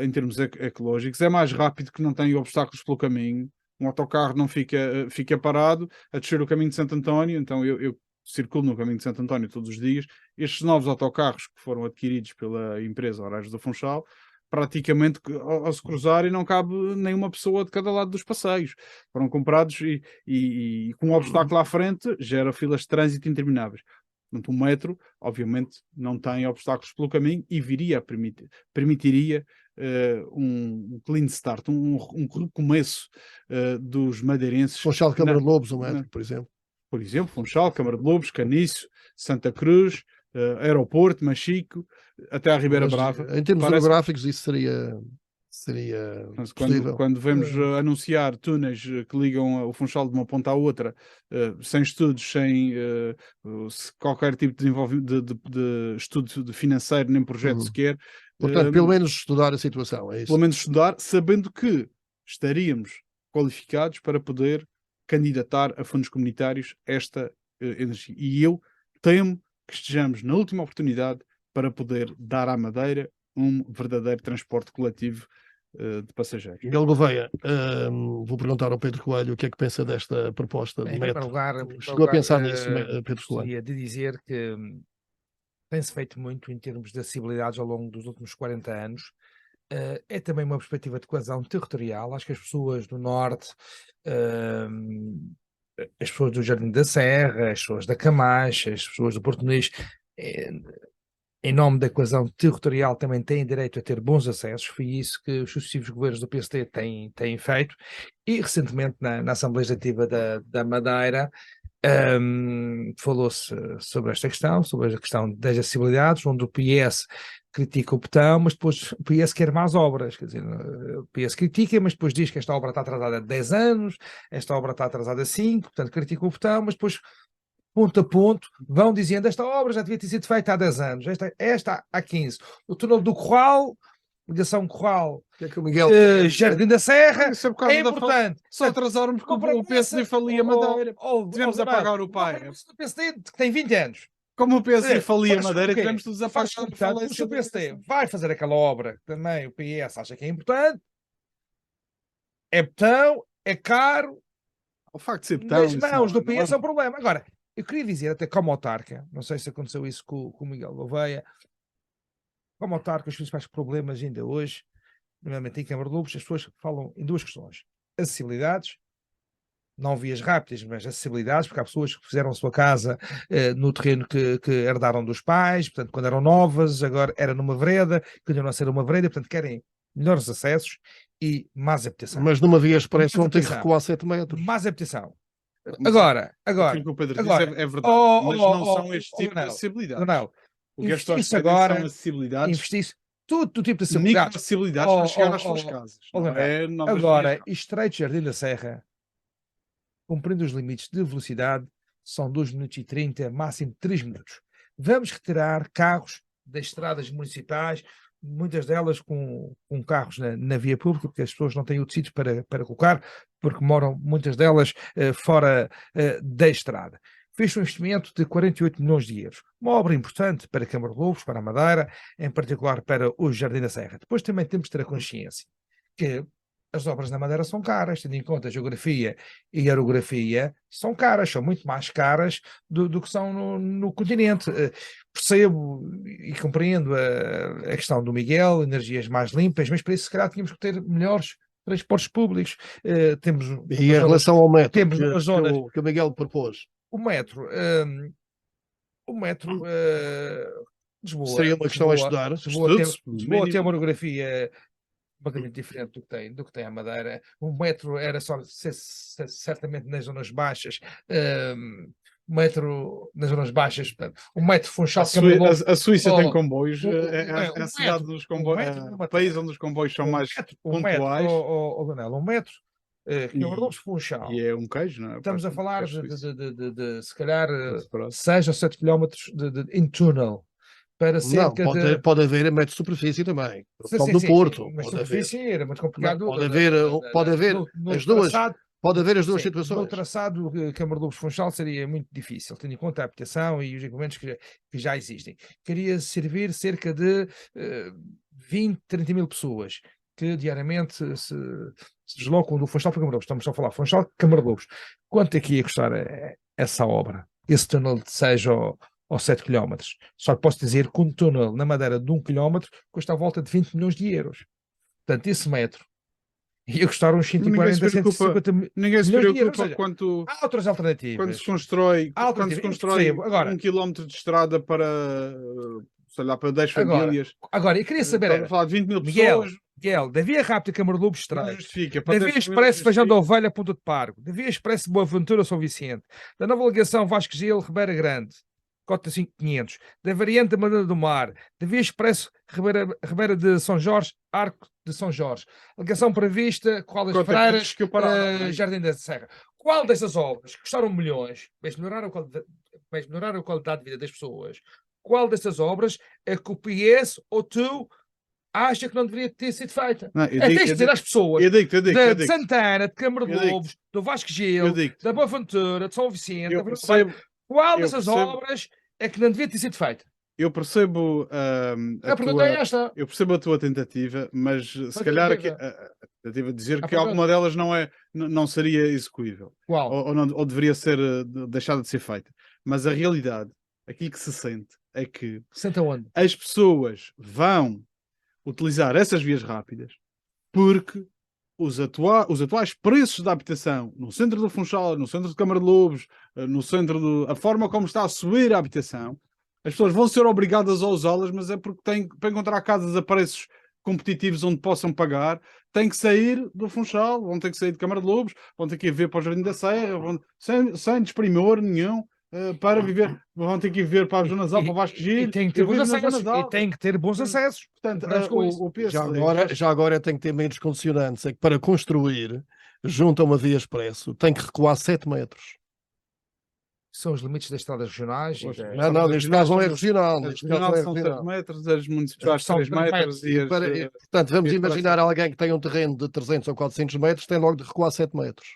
em termos ecológicos, é mais rápido, que não tem obstáculos pelo caminho. Um autocarro não fica parado a descer o caminho de Santo António, então eu circulo no caminho de Santo António todos os dias. Estes novos autocarros que foram adquiridos pela empresa Horários do Funchal, praticamente ao se cruzarem não cabe nenhuma pessoa de cada lado dos passeios. Foram comprados e com um obstáculo à frente gera filas de trânsito intermináveis. Portanto, um metro, obviamente, não tem obstáculos pelo caminho e permitiria um clean start, um recomeço dos madeirenses. Funchal, Câmara de Lobos, um metro, por exemplo. Por exemplo, Funchal, Câmara de Lobos, Caniço, Santa Cruz, Aeroporto, Machico, até à Ribeira Brava. Em termos orográficos, isso seria Mas possível. quando vemos anunciar túneis que ligam o Funchal de uma ponta à outra, sem estudos, sem qualquer tipo de, de estudo financeiro nem projeto sequer, Portanto, pelo menos estudar a situação, é isso? pelo menos estudar, sabendo que estaríamos qualificados para poder candidatar a fundos comunitários esta energia. E eu temo que estejamos na última oportunidade para poder dar à Madeira um verdadeiro transporte coletivo de passageiros. Miguel Gouveia, vou perguntar ao Pedro Coelho o que é que pensa desta proposta de Em primeiro metro. lugar, Chegou a pensar nisso, Pedro Coelho? gostaria de dizer que tem-se feito muito em termos de acessibilidades ao longo dos últimos 40 anos. É também uma perspectiva de coesão territorial. Acho que as pessoas do Norte, as pessoas do Jardim da Serra, as pessoas da Camacha, as pessoas do Porto Muniz, em nome da coesão territorial, também têm direito a ter bons acessos. Foi isso que os sucessivos governos do PSD têm feito. E recentemente, na Assembleia Legislativa da Madeira, falou-se sobre esta questão, sobre a questão das acessibilidades, onde o PS critica o botão, mas depois o PS quer mais obras. Quer dizer, o PS critica, mas depois diz que esta obra está atrasada há 10 anos, esta obra está atrasada há 5, portanto critica o botão, mas depois, ponto a ponto, vão dizendo esta obra já devia ter sido feita há 10 anos, esta há 15. O túnel do Corral, ligação Corral, O que é que o Miguel... Jardim da Serra, Isso é por causa é da importante. Só atrasarmos porque o PSD falia Madeira. Tivemos a pagar o pai. O PSD que tem 20 anos. Como o PSD falia Faz Madeira, o quê? tivemos todos a Faz pagar a portanto, falência. o PSD vai fazer aquela obra que também o PS acha que é importante, é betão, é caro, O facto de ser betão, nas mãos do não é- PS é um problema. Agora, eu queria dizer, até como autarca, não sei se aconteceu isso com o Miguel Gouveia, como autarca, os principais problemas ainda hoje, normalmente em Câmara de Lobos, as pessoas falam em duas questões: acessibilidades, não vias rápidas, mas acessibilidades, porque há pessoas que fizeram a sua casa no terreno que herdaram dos pais, portanto, quando eram novas, agora era numa vereda, continuam a ser uma vereda, portanto, querem melhores acessos e mais habitação. Mas numa via expressa Mais não tem que habitação. recuar 7 metros. Mais habitação. Mas Agora, aquilo que o Pedro disse agora, é verdade, mas não são este tipo de Leonel, acessibilidades. Leonel, O que estou a investisse dizer agora, são acessibilidades, investisse todo o tipo de acessibilidades. micro-acessibilidades para chegar às suas casas. Não é novas Agora, vias. Estreito Jardim da Serra, cumprindo os limites de velocidade, são 2 minutos e 30, máximo 3 minutos. Vamos retirar carros das estradas municipais, muitas delas com carros na via pública, porque as pessoas não têm outro sítio para colocar, porque moram muitas delas fora da estrada. Fez um investimento de 48 milhões de euros. Uma obra importante para a Câmara de Lobos, para a Madeira, em particular para o Jardim da Serra. Depois também temos de ter a consciência que as obras na Madeira são caras, tendo em conta a geografia e a orografia, são caras, são muito mais caras do que são no continente. Percebo e compreendo a questão do Miguel, energias mais limpas, mas para isso se calhar tínhamos que ter melhores transportes públicos. Temos E em relação ao metro temos umas zonas, que o Miguel propôs, o metro, Lisboa, seria uma questão a estudar. Lisboa tem Mínimo. uma orografia completamente diferente do que tem a Madeira. O metro era só certamente nas zonas baixas. O metro nas zonas baixas, portanto, o metro Funchal A Suíça tem comboios, é a o cidade dos comboios, o país onde os comboios são mais pontuais. O metro que é o Funchal. E é um queijo, não é? Estamos a falar de se calhar Pronto. 6 ou 7 km em túnel. Para Não, cerca de... pode haver a metro de superfície também. Sim, Como sim, no sim, Porto. sim, mas Pode haver. superfície era muito complicado. Pode haver no as duas. traçado, Pode haver as duas sim, situações. no traçado Câmara de Lobos Funchal seria muito difícil, tendo em conta a habitação e os equipamentos que já existem. Queria servir cerca de 20, 30 mil pessoas que diariamente se deslocam do Funchal para Câmara de Lobos. Estamos só a falar Funchal, Câmara de Lobos. Quanto é que ia custar essa obra? Esse túnel de 6 ou 7 km. Só posso dizer que um túnel na Madeira de 1 km custa à volta de 20 milhões de euros. Portanto, esse metro ia custar uns 140, 150 Ninguém se milhões de euros. preocupa Ou seja, quando há outras alternativas. quando se constrói Agora, 1 quilómetro de estrada para, sei lá, para 10 famílias. Agora, eu queria saber, Estamos a falar de 20 mil Miguel, pessoas. da Via Rápida Câmara de Lobos Não Estreito, justifica. da Para Via 10 famílias Expresso Feijão da justifica. Ovelha Ponta de Pargo, da Via Expresso Boa Ventura São Vicente, da nova ligação Vasco Gil Ribeira Grande, Cota 5500, da variante da Madeira do Mar, da Via Expresso Ribeira de São Jorge, Arco de São Jorge. Ligação prevista, qual das Quanto é que Freiras, diz que eu parava? Jardim da Serra. Qual destas obras que custaram milhões, mas melhoraram a qualidade de vida das pessoas, qual destas obras é que o PS ou tu acha que não deveria ter sido feita? Não, Tens de dizer às pessoas de Santana, de Câmara de Lobos, do Vasco Gil, da Boa Ventura, de São Vicente, Eu da percebo, qual eu dessas percebo. obras é que não devia ter sido feita? eu percebo A pergunta é esta. eu percebo a tua tentativa, mas se calhar aqui, a tentativa de dizer que alguma delas não seria execuível Qual? ou deveria ser deixada de ser feita. Mas a realidade, aquilo que se sente é que Senta onde? as pessoas vão utilizar essas vias rápidas porque os atuais preços da habitação no centro do Funchal, no centro de Câmara de Lobos, no centro a forma como está a subir a habitação, as pessoas vão ser obrigadas a usá-las, mas é porque têm para encontrar casas a preços competitivos onde possam pagar, têm que sair do Funchal, vão ter que sair de Câmara de Lobos, vão ter que ir ver para o Jardim da Serra, sem desprimor nenhum. Para viver, vão ter que ir ver para as zonas altas, para o Vasco Gil, e tem que ter bons acessos. E tem que ter bons acessos. Portanto, o PSD, já agora tem que ter menos condicionantes. É que para construir, junto a uma via expresso, tem que recuar 7 metros. São os limites das estradas regionais. Não, neste caso não é regional. As regionais são 7 metros, as municipais São 3 metros. Portanto, vamos imaginar alguém que tem um terreno de 300 ou 400 metros, tem logo de recuar 7 metros.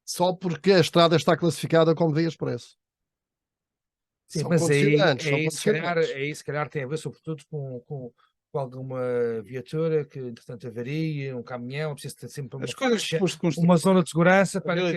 Só porque a estrada está classificada como via expresso. Sim, São mas condicionantes, se calhar tem a ver sobretudo com alguma viatura que, entretanto, avaria, um caminhão, precisa ter sempre as coisas depois de construir, uma zona de segurança para que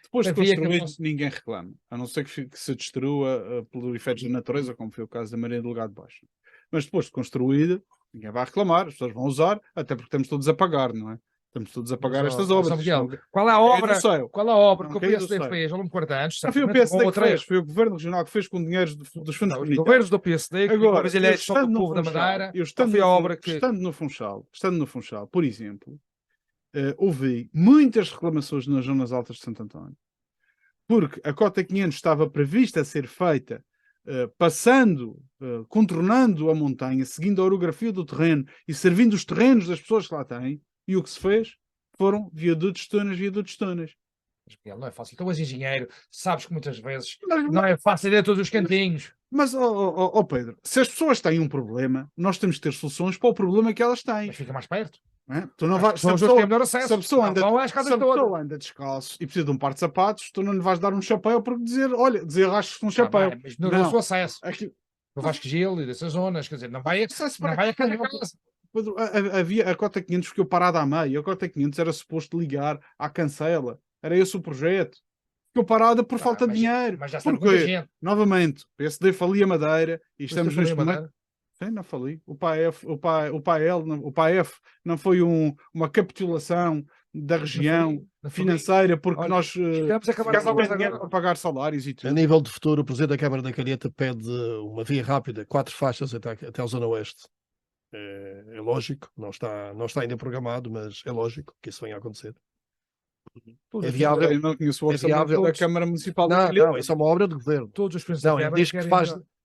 depois de construir, ninguém reclama, a não ser que se destrua pelo efeito da natureza, como foi o caso da Marinha do Lugar de Baixo. Mas depois de construída, ninguém vai reclamar, as pessoas vão usar, até porque estamos todos a pagar, não é? Estamos todos a pagar estas obras. Qual é a obra? Qual é a obra que o PSD fez ao longo de 40 anos? Não foi o PSD que fez, foi o Governo Regional que fez com dinheiros dos fundos comunitários. Os governos do PSD, que agora, eleitos só do povo da Madeira, foi a obra que... Estando no Funchal, por exemplo, houve muitas reclamações nas zonas altas de Santo António, porque a cota 500 estava prevista a ser feita passando, contornando a montanha, seguindo a orografia do terreno e servindo os terrenos das pessoas que lá têm. E o que se fez foram viadutos túneis. Mas, não é fácil. Tu és engenheiro, sabes que muitas vezes não é fácil ir a todos os cantinhos. Mas, Pedro, se as pessoas têm um problema, nós temos que ter soluções para o problema que elas têm. Mas fica mais perto. É? Tu não vais, se a pessoa anda descalço e precisa de um par de sapatos, tu não lhe vais dar um chapéu porque dizer rascas um chapéu. Mas não dá o seu acesso. No Vasco Gil e dessas zonas, quer dizer, não vai a casa. Havia a cota 500 ficou parada a meio. A cota 500 era suposto ligar à cancela. Era esse o projeto. Ficou parada por falta de dinheiro. Mas já sabe muita gente. Novamente, o PSD falia Madeira e estamos neste momento... Sim, não falei. O PAF não foi uma capitulação da região financeira porque nós ficamos dinheiro para pagar salários e tudo. A nível de futuro, o Presidente da Câmara da Calheta pede uma via rápida, 4 faixas até a Zona Oeste. É lógico, não está ainda programado, mas é lógico que isso venha a acontecer. É viável. Eu não conheço o orçamento da Câmara Municipal da Calheta. Não, isso é uma obra de governo. Todos os presidentes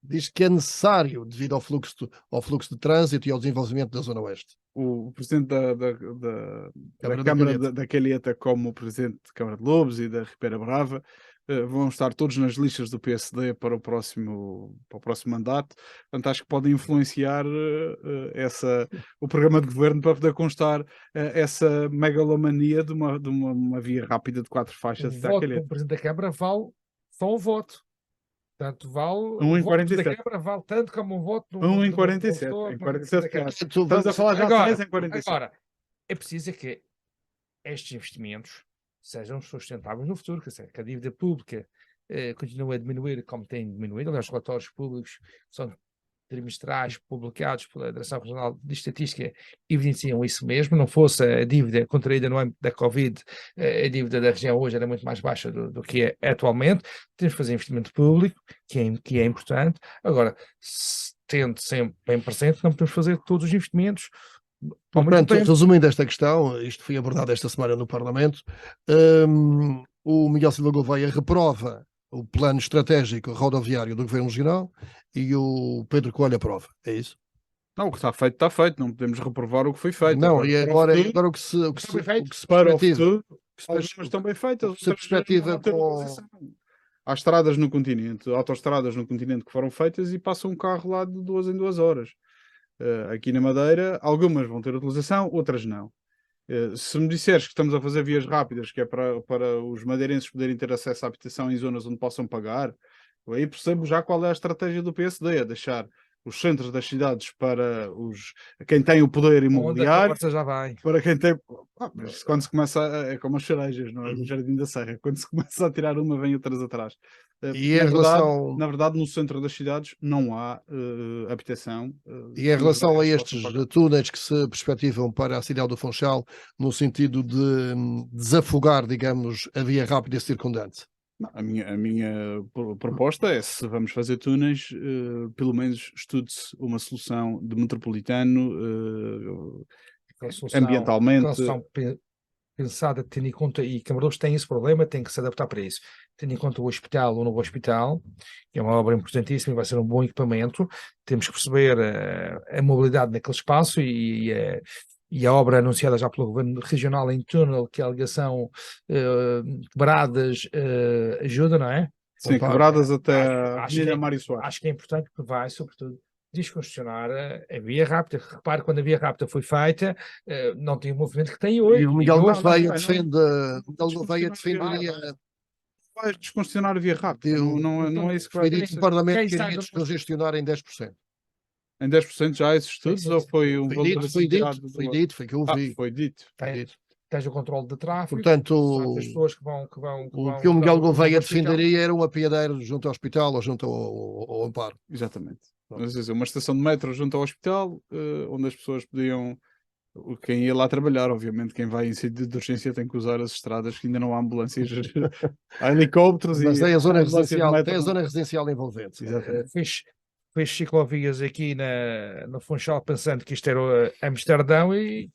diz que é necessário devido ao fluxo de trânsito e ao desenvolvimento da Zona Oeste. O Presidente da Câmara da Calheta, como o Presidente da Câmara de Lobos e da Ribeira Brava, vão estar todos nas listas do PSD para o próximo mandato. Portanto, acho que podem influenciar o programa de governo para poder constar essa megalomania de uma via rápida de 4 faixas. O voto do Presidente da Câmara vale só um voto. Portanto, vale 1 em 47. Da Câmara vale tanto como um voto do 1 em 47. Em 47 estamos a falar já 6 em 47. Agora, é preciso que estes investimentos sejam sustentáveis no futuro, que a dívida pública continue a diminuir como tem diminuído. Aliás, os relatórios públicos são trimestrais publicados pela Direção Regional de Estatística evidenciam isso mesmo. Não fosse a dívida contraída no âmbito da Covid, a dívida da região hoje era muito mais baixa do que é atualmente. Temos que fazer investimento público, que é importante. Agora, tendo sempre bem presente, não podemos fazer todos os investimentos. Portanto, resumindo esta questão, isto foi abordado esta semana no Parlamento, o Miguel Silva Gouveia reprova o plano estratégico rodoviário do Governo Regional e o Pedro Coelho aprova, é isso? Não, o que está feito, não podemos reprovar o que foi feito. Não, e para o agora, futuro, agora o que se, o que se, Foi feito? o que se para o perspectiva, futuro, o que se algumas estão bem feitas, o que se outras perspectiva não têm com- utilização. Há estradas no continente, autoestradas no continente que foram feitas e passa um carro lá de 2 em 2 horas. Aqui na Madeira, algumas vão ter utilização, outras não. Se me disseres que estamos a fazer vias rápidas, que é para os madeirenses poderem ter acesso à habitação em zonas onde possam pagar, aí percebo já qual é a estratégia do PSD, é deixar os centros das cidades para quem tem o poder Onde a imobiliário, conversa já vai. para quem tem. Mas quando se começa é como as cerejas, não é? No Jardim da Serra, quando se começa a tirar uma, vem outras atrás. E em relação, Na verdade, no centro das cidades não há habitação. e em relação a que estes possam pagar. túneis que se perspectivam para a cidade do Funchal, no sentido de desafogar, digamos, a via rápida e circundante. Não, a minha proposta é, se vamos fazer túneis, pelo menos estude-se uma solução de metropolitano, Aquela solução, ambientalmente. aquela solução pensada, tendo em conta, e Camarões tem esse problema, tem que se adaptar para isso. Tendo em conta o hospital, o novo hospital, que é uma obra importantíssima e vai ser um bom equipamento, temos que perceber a mobilidade naquele espaço e a obra anunciada já pelo Governo Regional em túnel, que é a ligação Quebradas ajuda, não é? Sim, Opa, quebradas até acho a que Avenida é- Mário Soares. Acho que é importante que vai, sobretudo, descongestionar a via rápida. Repare, quando a via rápida foi feita, não tem o movimento que tem hoje. E o Miguel E hoje Gouveia não, defende, Miguel Gouveia defenderia, Vai descongestionar a via rápida. Não é isso que foi vai dito no Parlamento Quem que sai iria do- descongestionar em 10%. Em 10% já há esses estudos Sim, ou sim, foi um Foi valor dito, assim tirado do foi ar? dito, foi que eu vi. Foi dito. Foi dito. tens o controle de tráfego, Portanto, sabe, as pessoas que vão o que o Miguel no Gouveia hospital. defenderia era um apiadeiro junto ao hospital ou junto ao Amparo. Exatamente. Pronto. Mas, quer dizer, uma estação de metro junto ao hospital, onde as pessoas podiam. Quem ia lá trabalhar, obviamente, quem vai em sítio de urgência tem que usar as estradas, que ainda não há ambulâncias. Há helicópteros Mas e tem a zona ambulância de residencial, metro tem a não- zona residencial envolvente. Exatamente. Fez ciclovias aqui no Funchal pensando que isto era Amsterdão e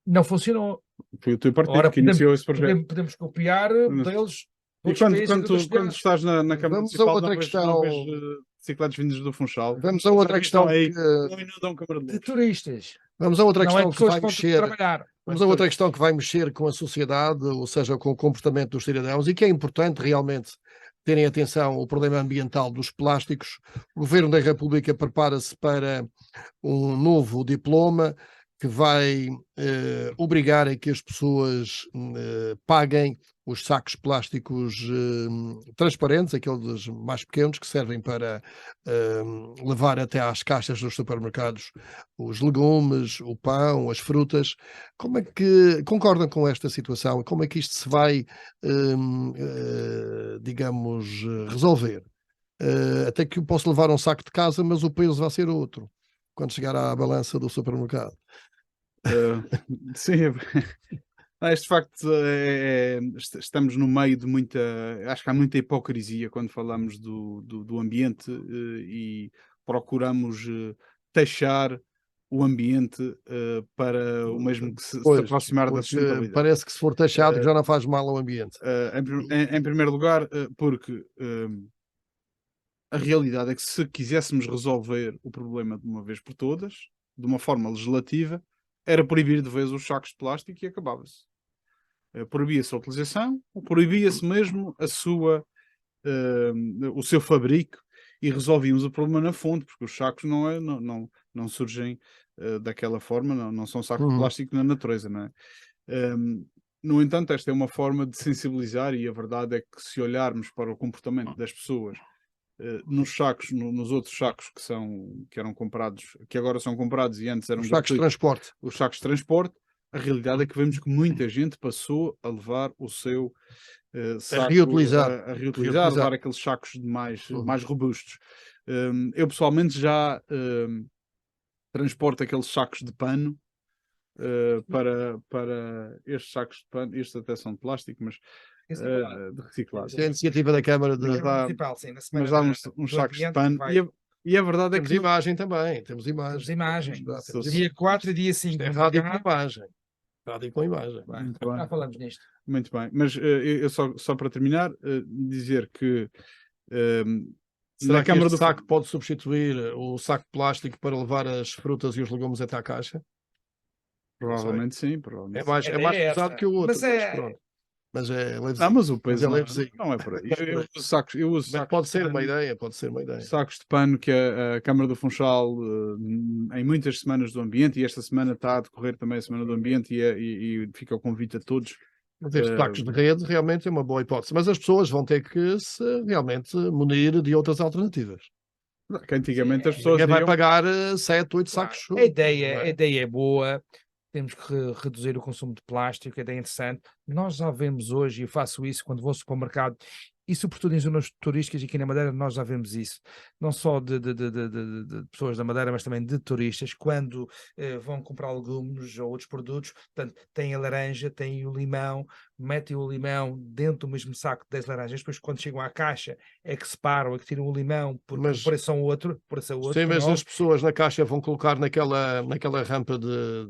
não funcionou. Foi o teu partido Ora, que iniciou esse projeto. podemos copiar Mas- modelos E de outros países, de outras quando cidades. estás na Câmara Vamos a Municipal, outra não vês questão. bicicletas vindas do Funchal. Vamos a outra questão aí. que, Não inundam Câmara de De Luz. turistas. vamos a outra Não é questão que pessoas vai que vão mexer. trabalhar. Vamos a outra questão que vai mexer com a sociedade, ou seja, com o comportamento dos cidadãos, e que é importante realmente terem atenção ao problema ambiental dos plásticos. O Governo da República prepara-se para um novo diploma que vai obrigar a que as pessoas paguem os sacos plásticos transparentes, aqueles mais pequenos, que servem para levar até às caixas dos supermercados os legumes, o pão, as frutas. Como é que concordam com esta situação? Como é que isto se vai, digamos, resolver? Até que eu posso levar um saco de casa, mas o peso vai ser outro, quando chegar à balança do supermercado. Sim, este de facto estamos no meio de muita. Acho que há muita hipocrisia quando falamos do ambiente e procuramos taxar o ambiente para o mesmo que se aproximar da Porque sustentabilidade. parece que se for taxado já não faz mal ao ambiente. Em primeiro lugar, porque a realidade é que se quiséssemos resolver o problema de uma vez por todas, de uma forma legislativa, era proibir de vez os sacos de plástico e acabava-se. Proibia-se a utilização, proibia-se mesmo o seu fabrico e resolvíamos o problema na fonte, porque os sacos não surgem daquela forma, não são sacos de plástico na natureza, não é? No entanto, esta é uma forma de sensibilizar e a verdade é que se olharmos para o comportamento das pessoas nos sacos, nos outros sacos que eram comprados, que agora são comprados e antes eram Os sacos de gratuitos, transporte. os sacos de transporte, a realidade é que vemos que muita gente passou a levar o seu saco A reutilizar. a reutilizar, a levar aqueles sacos mais robustos. Eu pessoalmente já transporto aqueles sacos de pano para estes sacos de pano, estes até são de plástico, mas de reciclagem. Isso é a iniciativa da Câmara de... Mas dá- Municipal, sim, na semana Mas dá uns do sacos de ambiente pano vai- e a verdade é Temos que imagem também, temos Temos imagem. imagem. Temos Dia 4 e dia 5. É rádio com imagem. Rádio com imagem. muito bem. Já falamos nisto. Muito bem, mas eu só para terminar, dizer que Será na que Câmara este do saco pode substituir o saco de plástico para levar as frutas e os legumes até à caixa? Provavelmente sim, É provavelmente mais, sim. é mais É pesado essa. que o outro, Mas mas é. pronto. Mas é Não, levezinho. mas o Mas peso é não, levezinho. não é por aí. Eu uso Mas sacos pode de ser uma pano, ideia, pode ser uma ideia. sacos de pano que a Câmara do Funchal, em muitas semanas do ambiente, e esta semana está a decorrer também a Semana do Ambiente, e fica o convite a todos. Mas estes sacos de rede realmente é uma boa hipótese. Mas as pessoas vão ter que se realmente munir de outras alternativas. Que antigamente as Sim, pessoas Ninguém vai iam. pagar 7, 8 Claro, sacos. a não ideia, a é? ideia é boa, temos que reduzir o consumo de plástico, a ideia é interessante. Nós já vemos hoje, e eu faço isso quando vou ao supermercado, e sobretudo em zonas turísticas aqui na Madeira, nós já vemos isso, não só de pessoas da Madeira, mas também de turistas, quando vão comprar legumes ou outros produtos, portanto, têm a laranja, têm o limão, metem o limão dentro do mesmo saco das laranjas, depois quando chegam à caixa é que separam, é que tiram o limão, porque Mas o preço são outro, o preço é outro, sim, como é mas as óbvio. pessoas na caixa vão colocar naquela rampa de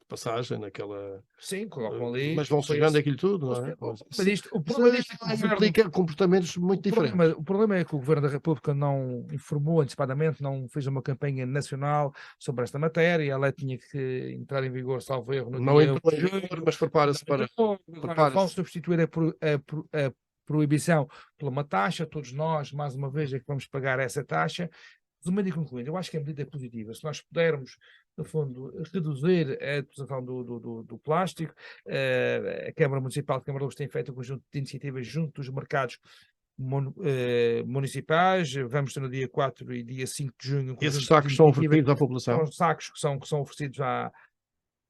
passagem, naquela. Sim, colocam ali, Mas vão foi sujando esse. aquilo tudo, O não é? problema disto é que o governo, Implica comportamentos muito diferentes. o problema é que o governo da República não informou antecipadamente, não fez uma campanha nacional sobre esta matéria. Ela tinha que entrar em vigor, salvo erro, no Não dia 8 entrou em de junho. vigor, mas prepara-se para. Agora vão Prepara-se. substituir a proibição por uma taxa. Todos nós, mais uma vez, é que vamos pagar essa taxa. Resumindo e concluindo, eu acho que a medida é positiva. Se nós pudermos, no fundo, reduzir a utilização do plástico, a Câmara Municipal de Câmara de Lobos tem feito um conjunto de iniciativas junto dos mercados municipais. Vamos ter no dia 4 e dia 5 de junho um Esses conjunto de sacos são iniciativas. oferecidos à população. São sacos que são oferecidos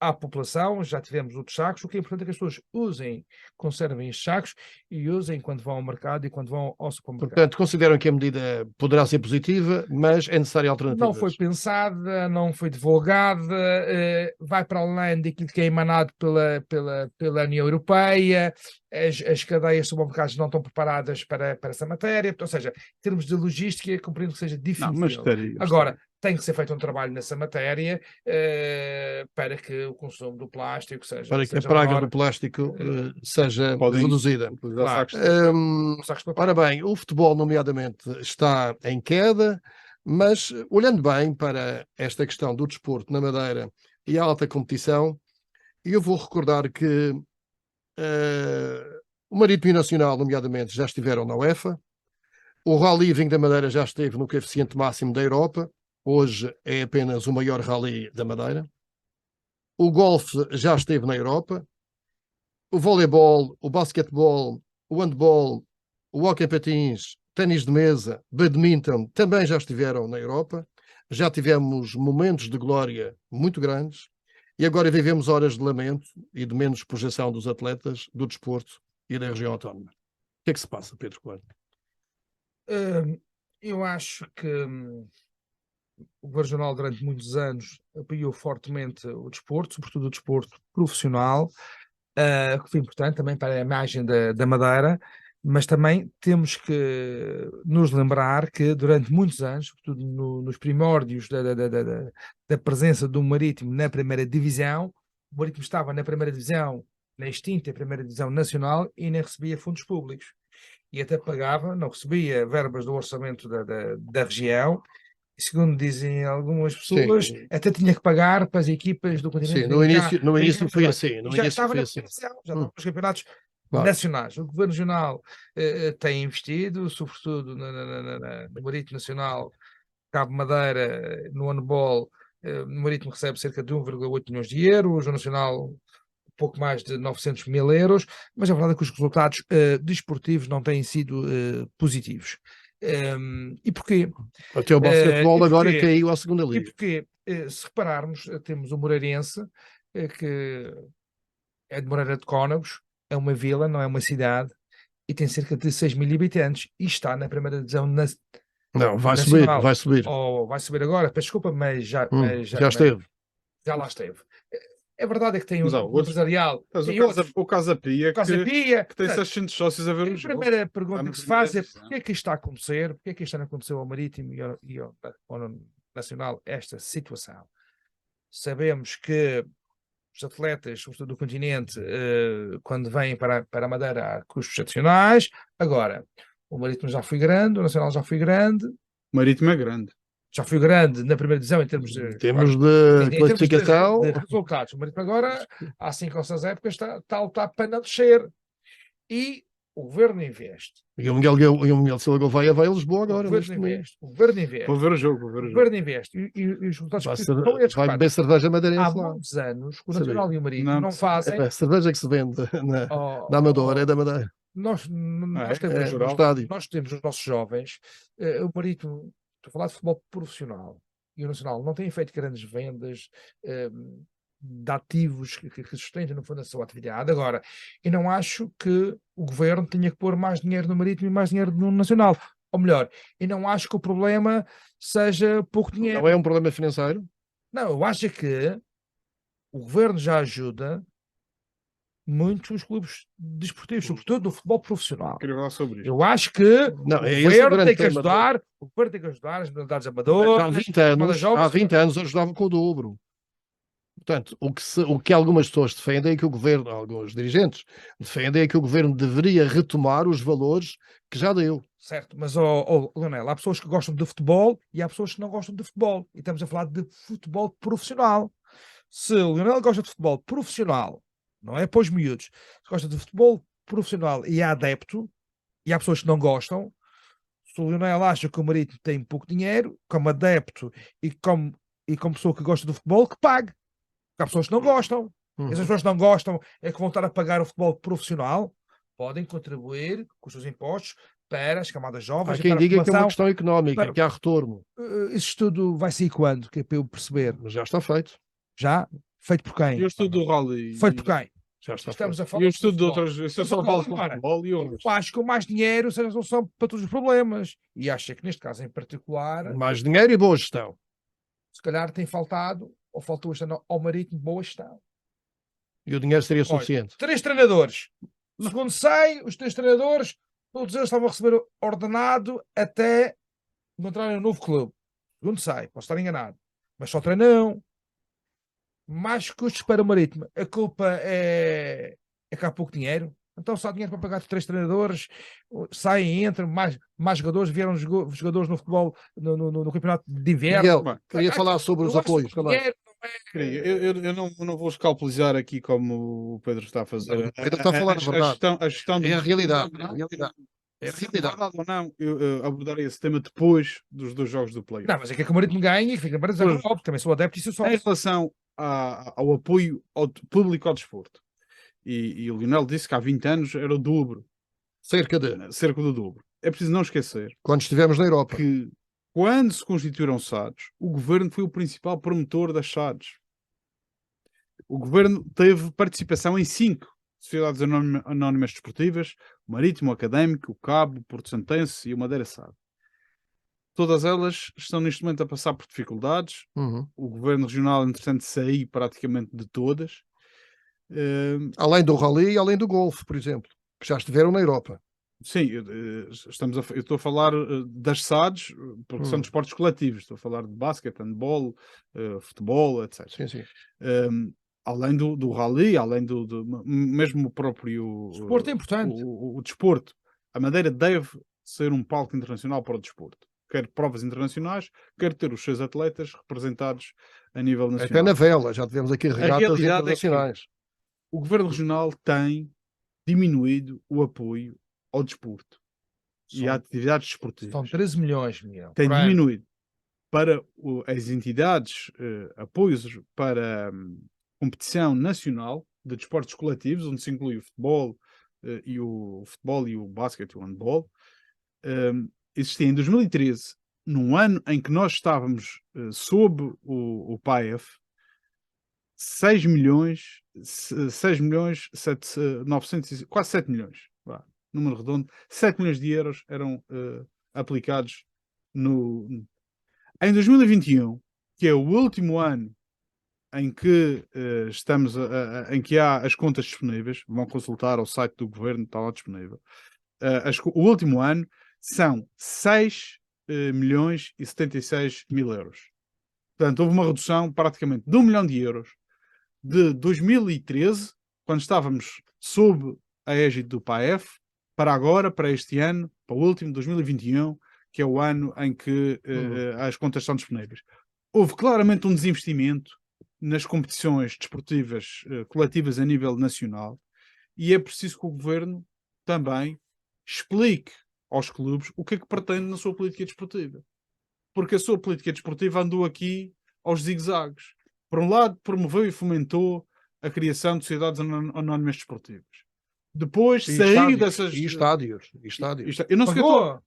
à população, já tivemos outros sacos. O que é importante é que as pessoas usem, conservem estes sacos e usem quando vão ao mercado e quando vão ao supermercado. Portanto, consideram que a medida poderá ser positiva, mas é necessária Não alternativas. foi pensada, não foi divulgada, vai para além daquilo que é emanado pela União Europeia, as cadeias de supermercados não estão preparadas para essa matéria, ou seja, em termos de logística, compreendo que seja Não, mas difícil. Agora, tem que ser feito um trabalho nessa matéria para que o consumo do plástico seja Para que a seja praga menor. do plástico seja podem reduzida. utilizar Claro. sacos de Sacos de papel. Ora bem, o futebol, nomeadamente, está em queda, mas olhando bem para esta questão do desporto na Madeira e a alta competição, eu vou recordar que o Marítimo Nacional, nomeadamente, já estiveram na UEFA, o Rally Vinho da Madeira já esteve no coeficiente máximo da Europa, hoje é apenas o maior rally da Madeira, o golfe já esteve na Europa, o voleibol, o basquetebol, o handball, o hóquei em patins, ténis de mesa, badminton, também já estiveram na Europa. Já tivemos momentos de glória muito grandes e agora vivemos horas de lamento e de menos projeção dos atletas, do desporto e da região autónoma. O que é que se passa, Pedro Coelho? Eu acho que o Governo Regional durante muitos anos apoiou fortemente o desporto, sobretudo o desporto profissional, que foi importante também para a imagem da Madeira, mas também temos que nos lembrar que durante muitos anos, sobretudo nos primórdios da presença do Marítimo na primeira divisão, o Marítimo estava na primeira divisão, na extinta primeira divisão nacional, e nem recebia fundos públicos. E até pagava, não recebia verbas do orçamento da região, e segundo dizem algumas pessoas, Sim, até tinha que pagar para as equipas do continente sim, virem cá. no virem início cá foi jogar. assim. E No já início estava foi na assim. competição, já estava nos campeonatos Claro. nacionais. O Governo Regional tem investido, sobretudo no Marítimo Nacional, Cabo Madeira, no handball. No Marítimo recebe cerca de 1,8 milhões de euros, o Nacional pouco mais de 900 mil euros, mas a verdade é que os resultados desportivos não têm sido positivos. E porquê? Até o basquetebol E agora porquê? caiu à segunda E liga. porque, se repararmos, temos o Moreirense, que é de Moreira de Cónegos, é uma vila, não é uma cidade, e tem cerca de 6 mil habitantes, e está na primeira divisão Não, vai subir, nacional. vai subir. Ou vai subir agora, peço desculpa, mas Já esteve. já lá esteve. A verdade é que tem Mas há um outros. empresarial, Mas tem outros, o Casa Pia, Casa Pia. que tem 600 sócios a ver A o jogo. primeira pergunta Está que se na primeira faz é divisão. porque é que isto está a acontecer, porque é que isto não aconteceu ao Marítimo e ao Nacional, esta situação. Sabemos que os atletas, sobretudo do continente, quando vêm para a Madeira, há custos adicionais. Agora, O Marítimo já foi grande, o Nacional já foi grande, O Marítimo é grande. já foi grande na primeira divisão em termos de, Em termos agora, de em termos classificação, de resultados. O Marítimo agora, há 5 ou 6 épocas, está a lutar para não descer. E o governo investe. e o Miguel Silva Gouveia vai a Lisboa agora, neste domingo. O governo investe. Vou ver o jogo, vou ver O o jogo. governo investe. E os resultados Vai, que são estes. vai Repara, beber cerveja há madeirense lá. muitos anos que o Sabia. Nacional e o Marítimo Não, não fazem. É, cerveja que se vende na Amadora, é da Madeira. Nós É No estádio. nós temos os nossos jovens, o Marítimo, estou a falar de futebol profissional, e o Nacional não tem feito grandes vendas de ativos que sustentem, no fundo, a sua atividade. Agora, eu não acho que o governo tenha que pôr mais dinheiro no Marítimo e mais dinheiro no Nacional. Ou melhor, eu não acho que o problema seja pouco dinheiro. Não é um problema financeiro? Não, eu acho que o governo já ajuda muito os clubes desportivos, sobretudo no futebol profissional. Queria falar sobre isto. Eu acho que Não, o é esse o governo grande tem que tema. ajudar, o governo tem que ajudar as modalidades Há amadoras, 20 anos, jovens. há 20 anos ajudava com o dobro. Portanto, o que algumas pessoas defendem é que o governo, alguns dirigentes, defendem é que o governo deveria retomar os valores que já deu. Certo, mas, Leonel, há pessoas que gostam de futebol e há pessoas que não gostam de futebol. E estamos a falar de futebol profissional. Se o Leonel gosta de futebol profissional, não é para os miúdos, se gosta de futebol profissional e é adepto, e há pessoas que não gostam, se o Leonel acha que o Marítimo tem pouco dinheiro, como adepto e como pessoa que gosta do futebol, que pague. Porque há pessoas que não gostam. Uhum. Essas pessoas que não gostam é que vão estar a pagar o futebol profissional, podem contribuir com os seus impostos para as camadas jovens. Há quem para a diga que é uma formação. questão económica, para- que há retorno. Esse estudo vai sair quando? Que é para eu perceber. Mas já está feito. Já? Feito por quem? E o estudo do Rally. Feito por quem? Já está Estamos feito. a falar E o estudo de futebol. outras. Eu só falo de futebol e outros. Eu acho que o mais dinheiro seja a solução para todos os problemas. E acho que neste caso em particular, Mais dinheiro e boa gestão. se calhar tem faltado, ou faltou este ano ao Marítimo, boa gestão. E o dinheiro seria Olha, suficiente. 3 treinadores. Segundo sei, os 3 treinadores, todos eles estavam a receber ordenado até encontrarem um novo clube. Segundo sei, posso estar enganado. Mas só treinam. Mais custos para o Marítimo. A culpa é que há pouco dinheiro. Então, se há dinheiro para pagar 3 treinadores, saem, entram, mais jogadores, vieram jogadores no futebol, no campeonato de inverno. Miguel, Bem, queria falar sobre os Eu acho que apoios também. dinheiro Eu não vou escalpelizar aqui como o Pedro está a fazer. Pedro está a falar a verdade. A gestão É a realidade. É a Não, realidade. É a se realidade. verdade ou não, eu abordarei esse tema depois dos 2 jogos do play. Não, mas é que o Marítimo ganha e fica para dizer, Pois. óbvio, também sou adepto e isso só. Em relação ao apoio público ao desporto, e o Lionel disse que há 20 anos era o dobro, Cerca de. cerca do dobro. É preciso não esquecer Quando estivemos na Europa. que, quando se constituíram SADs, o governo foi o principal promotor das SADs. O governo teve participação em 5 sociedades anónimas desportivas: o Marítimo, o Académico, o Cabo, o Porto Santense e o Madeira SAD. Todas elas estão neste momento a passar por dificuldades. Uhum. O governo regional, entretanto, saiu praticamente de todas. Além do rally e além do golfe, por exemplo, que já estiveram na Europa. Sim, eu estou a falar das SADs, porque são desportos coletivos. Estou a falar de basquete, handball, futebol, etc. Sim, sim. Além do rally, além mesmo o próprio Desporto é importante. o desporto. A Madeira deve ser um palco internacional para o desporto. Quer provas internacionais, quer ter os seus atletas representados a nível nacional. Até na vela, já tivemos aqui regatas realidade é que internacionais. o governo regional tem diminuído o apoio ao desporto e a atividades desportivas. São 13 milhões, Miguel. Tem por ano. diminuído. Para as entidades, apoios para competição nacional de desportos coletivos, onde se inclui o futebol e o basquete e o handball, existia em 2013, num ano em que nós estávamos sob o PAEF, 6 milhões, 900, quase 7 milhões, número redondo, 7 milhões de euros eram aplicados em 2021, que é o último ano em que em que há as contas disponíveis. Vão consultar ao site do governo, está lá disponível. O último ano são 6 milhões e 76 mil euros. Portanto, houve uma redução praticamente de 1 milhão de euros de 2013, quando estávamos sob a égide do PAEF, para agora, para este ano, para o último, 2021, que é o ano em que as contas são disponíveis. Houve claramente um desinvestimento nas competições desportivas coletivas a nível nacional, e é preciso que o Governo também explique aos clubes o que é que pretende na sua política desportiva. Porque a sua política desportiva andou aqui aos zigue-zagues. Por um lado, promoveu e fomentou a criação de sociedades anónimas desportivas. Depois, saiu dessas... E estádios. Eu não sei Pagou.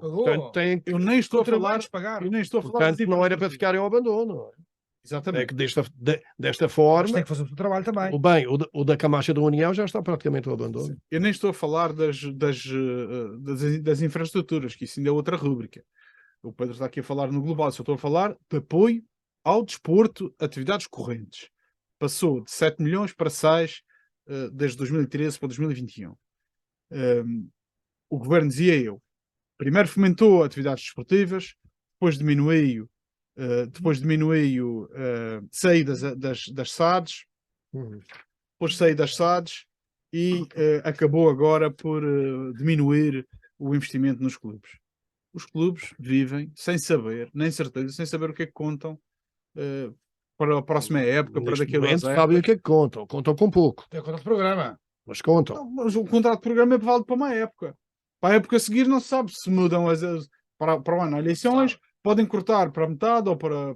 Pagou. Portanto, eu nem estou a falar... trabalhos pagaram. Eu nem estou a falar portanto, não era para ficarem ao abandono. Exatamente. É que desta Mas forma, tem que fazer o seu trabalho também. o da Camacha da União já está praticamente ao abandono. Eu nem estou a falar das infraestruturas, que isso ainda é outra rúbrica. O Pedro está aqui a falar no global, só estou a falar de apoio ao desporto, atividades correntes. Passou de 7 milhões para 6 desde 2013 para 2021. O governo, dizia eu, primeiro fomentou atividades desportivas, depois diminuiu saiu das SADs, depois saiu das SADs e acabou agora por diminuir o investimento nos clubes. Os clubes vivem sem saber, nem certeza, sem saber o que é que contam para a próxima época, para daqui a 2 anos. Sabem o que é que contam. Contam com pouco, Tem conta de programa. mas contam. Não, mas o contrato de programa é válido para uma época. Para a época a seguir não se sabe se mudam para o ano eleições, podem cortar para metade ou para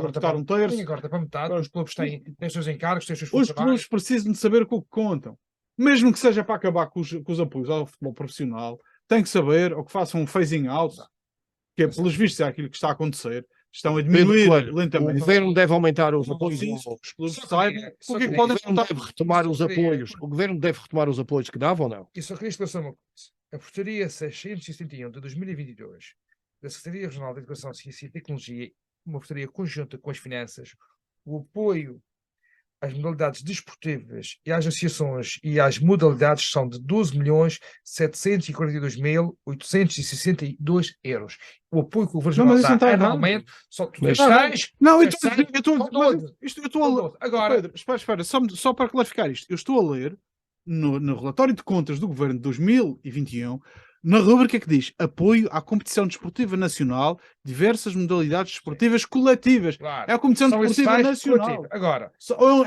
cortar um terço. Ninguém corta para metade. Os clubes têm os seus encargos, têm os seus Os funcionários. clubes precisam de saber com o que contam. Mesmo que seja para acabar com os apoios ao futebol profissional, têm que saber, ou que façam um phasing out, que é, pelos vistos, é aquilo que está a acontecer. Estão a diminuir Coelho, lentamente. o governo deve aumentar os apoios. Os clubes Só saibam que- o que é que O podem governo contar. deve retomar os apoios. O governo deve retomar os apoios que davam ou não? E só queria esclarecer uma coisa. A portaria 661 de 2022 da Secretaria Regional de Educação, Ciência e Tecnologia, uma portaria conjunta com as finanças, o apoio às modalidades desportivas e às associações e às modalidades são de 12.742.862 euros. O apoio que o Governo Não, mas Regional isso não dá está anualmente são Mas- Não, eu Mas estou sei, são 12. a ler. Agora, Pedro, espera, só para clarificar isto. Eu estou a ler no relatório de contas do Governo de 2021, na rubrica que diz apoio à competição desportiva nacional, diversas modalidades desportivas coletivas. claro, É a competição são esses desportiva tais nacional. coletivos. Agora,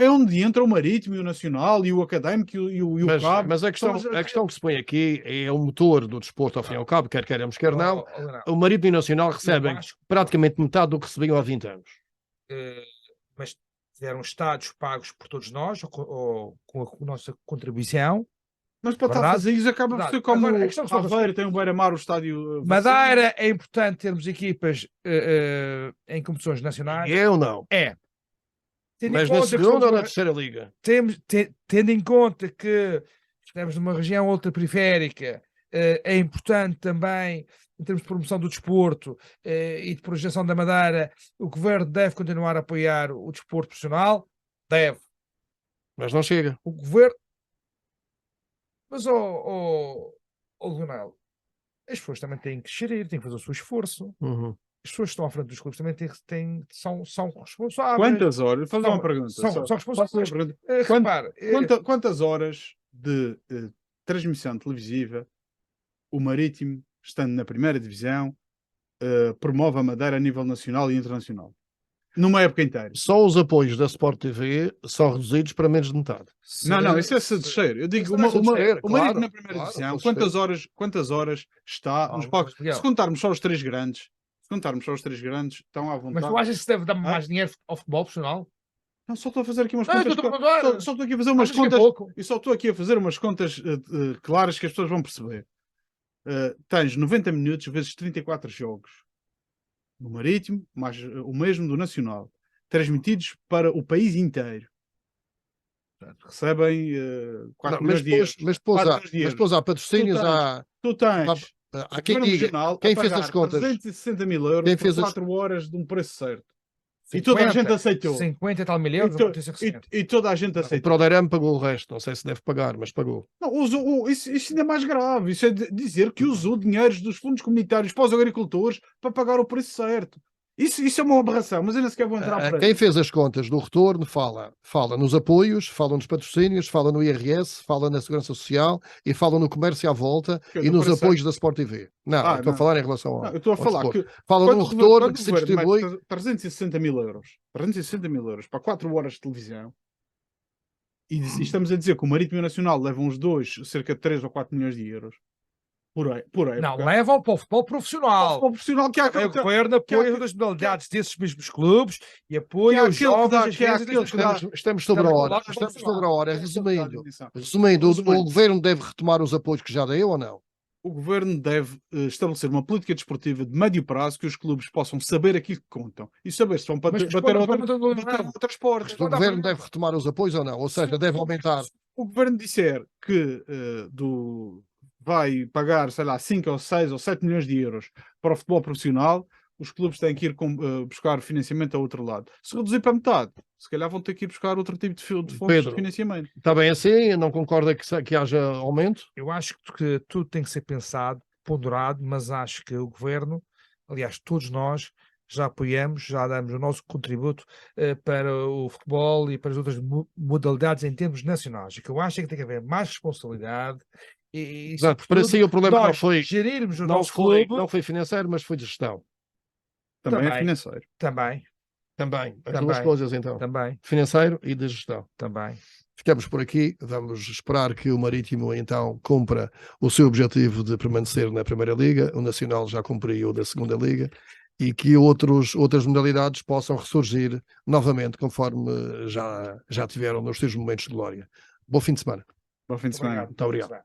É onde entra o marítimo, e o nacional, e o académico, e o cabo. Mas a questão que se põe aqui é o motor do desporto, ao fim e ao cabo, quer queiramos, quer não. O Marítimo e o Nacional recebem acho que- praticamente metade do que recebiam há 20 anos. mas tiveram estádios pagos por todos nós, ou com a nossa contribuição. Mas para estar a Verdade? fazer isso acaba por ser Verdade. como Agora, a o questão que só Aveiro tem o Beira-Mar, o estádio... Madeira é importante termos equipas em competições nacionais. Eu não. É. Tendo em Mas na conta que segunda ou somos na uma- terceira liga? tendo em conta que estamos numa região ultraperiférica, é importante também, em termos de promoção do desporto e de projeção da Madeira, o Governo deve continuar a apoiar o desporto profissional. Deve. Mas não chega. O Governo... Mas, Leonel, as pessoas também têm que gerir, têm que fazer o seu esforço. Uhum. As pessoas que estão à frente dos clubes também são responsáveis. Quantas horas? Fazer uma pergunta. São Faço uma responsáveis. pergunta. Repare, Quantas horas de transmissão televisiva o Marítimo, estando na primeira divisão, promove a Madeira a nível nacional e internacional? Numa época inteira. Só os apoios da Sport TV são reduzidos para menos de metade. Não, isso é se descer. Eu digo, Isso é se descer, o Marítimo claro, na primeira claro, divisão, se descer. quantas horas está nos palcos? Se contarmos só os três grandes, estão à vontade. Mas tu achas que se deve dar mais dinheiro ao futebol profissional? Não, só estou a fazer aqui umas Não, contas. eu estou a perguntar. Só estou aqui a fazer umas Achas que é contas. pouco? E só estou aqui a fazer umas contas claras que as pessoas vão perceber. Tens 90 minutos vezes 34 jogos no Marítimo, mais o mesmo do Nacional, transmitidos para o país inteiro. Portanto, recebem 4 Não, mas milhões de euros. depois há patrocínios, Tu tens há quem Governo diga, Regional quem a fez pagar as contas, 360 mil euros Quem por fez as- 4 horas de um preço certo. E toda a gente aceitou. 50 e tal mil euros, E to- uma notícia recente. E toda a gente o aceitou. Proderame pagou o resto, não sei se deve pagar, mas pagou. Não, isso ainda é mais grave. Isso é dizer que usou dinheiros dos fundos comunitários para os agricultores para pagar o preço certo. Isso é uma aberração, mas eu nem sequer vou entrar por aí. Quem fez as contas do retorno fala nos apoios, fala nos patrocínios, fala no IRS, fala na Segurança Social e fala no comércio à volta e nos apoios da Sport TV. Não, eu estou a falar em relação ao. Eu estou a falar que fala de um retorno que se distribui. 360 mil euros para 4 horas de televisão. E estamos a dizer que o Marítimo Nacional leva uns cerca de 3 ou 4 milhões de euros. Por aí. Não, levam para o futebol profissional. O profissional que há O governo apoia as modalidades desses mesmos clubes e apoia os jovens. Estamos sobre a hora. Resumindo, o governo deve retomar os apoios que já deu ou não? O governo deve estabelecer uma política desportiva de médio prazo que os clubes possam saber aquilo que contam e saber se vão bater outro esporte. O governo deve retomar os apoios ou não? Ou seja, deve aumentar. O governo disser que vai pagar, sei lá, 5 ou 6 ou 7 milhões de euros para o futebol profissional, os clubes têm que ir buscar financiamento a outro lado. Se reduzir para metade, se calhar vão ter que ir buscar outro tipo de fontes de financiamento. Está bem assim? Não concorda que haja aumento? Eu acho que tudo tem que ser pensado, ponderado, mas acho que o governo, aliás, todos nós, já apoiamos, já damos o nosso contributo para o futebol e para as outras modalidades em termos nacionais. O que eu acho é que tem que haver mais responsabilidade. Exato, para si o problema não foi gerirmos o nosso clube. Não foi financeiro, mas foi de gestão. Também é financeiro. Também. As duas coisas, então. Também. Financeiro e de gestão. Também. Ficamos por aqui. Vamos esperar que o Marítimo, então, cumpra o seu objetivo de permanecer na Primeira Liga. O Nacional já cumpriu da Segunda Liga. E que outras modalidades possam ressurgir novamente, conforme já tiveram nos seus momentos de glória. Bom fim de semana. Bom fim de semana. Muito obrigado.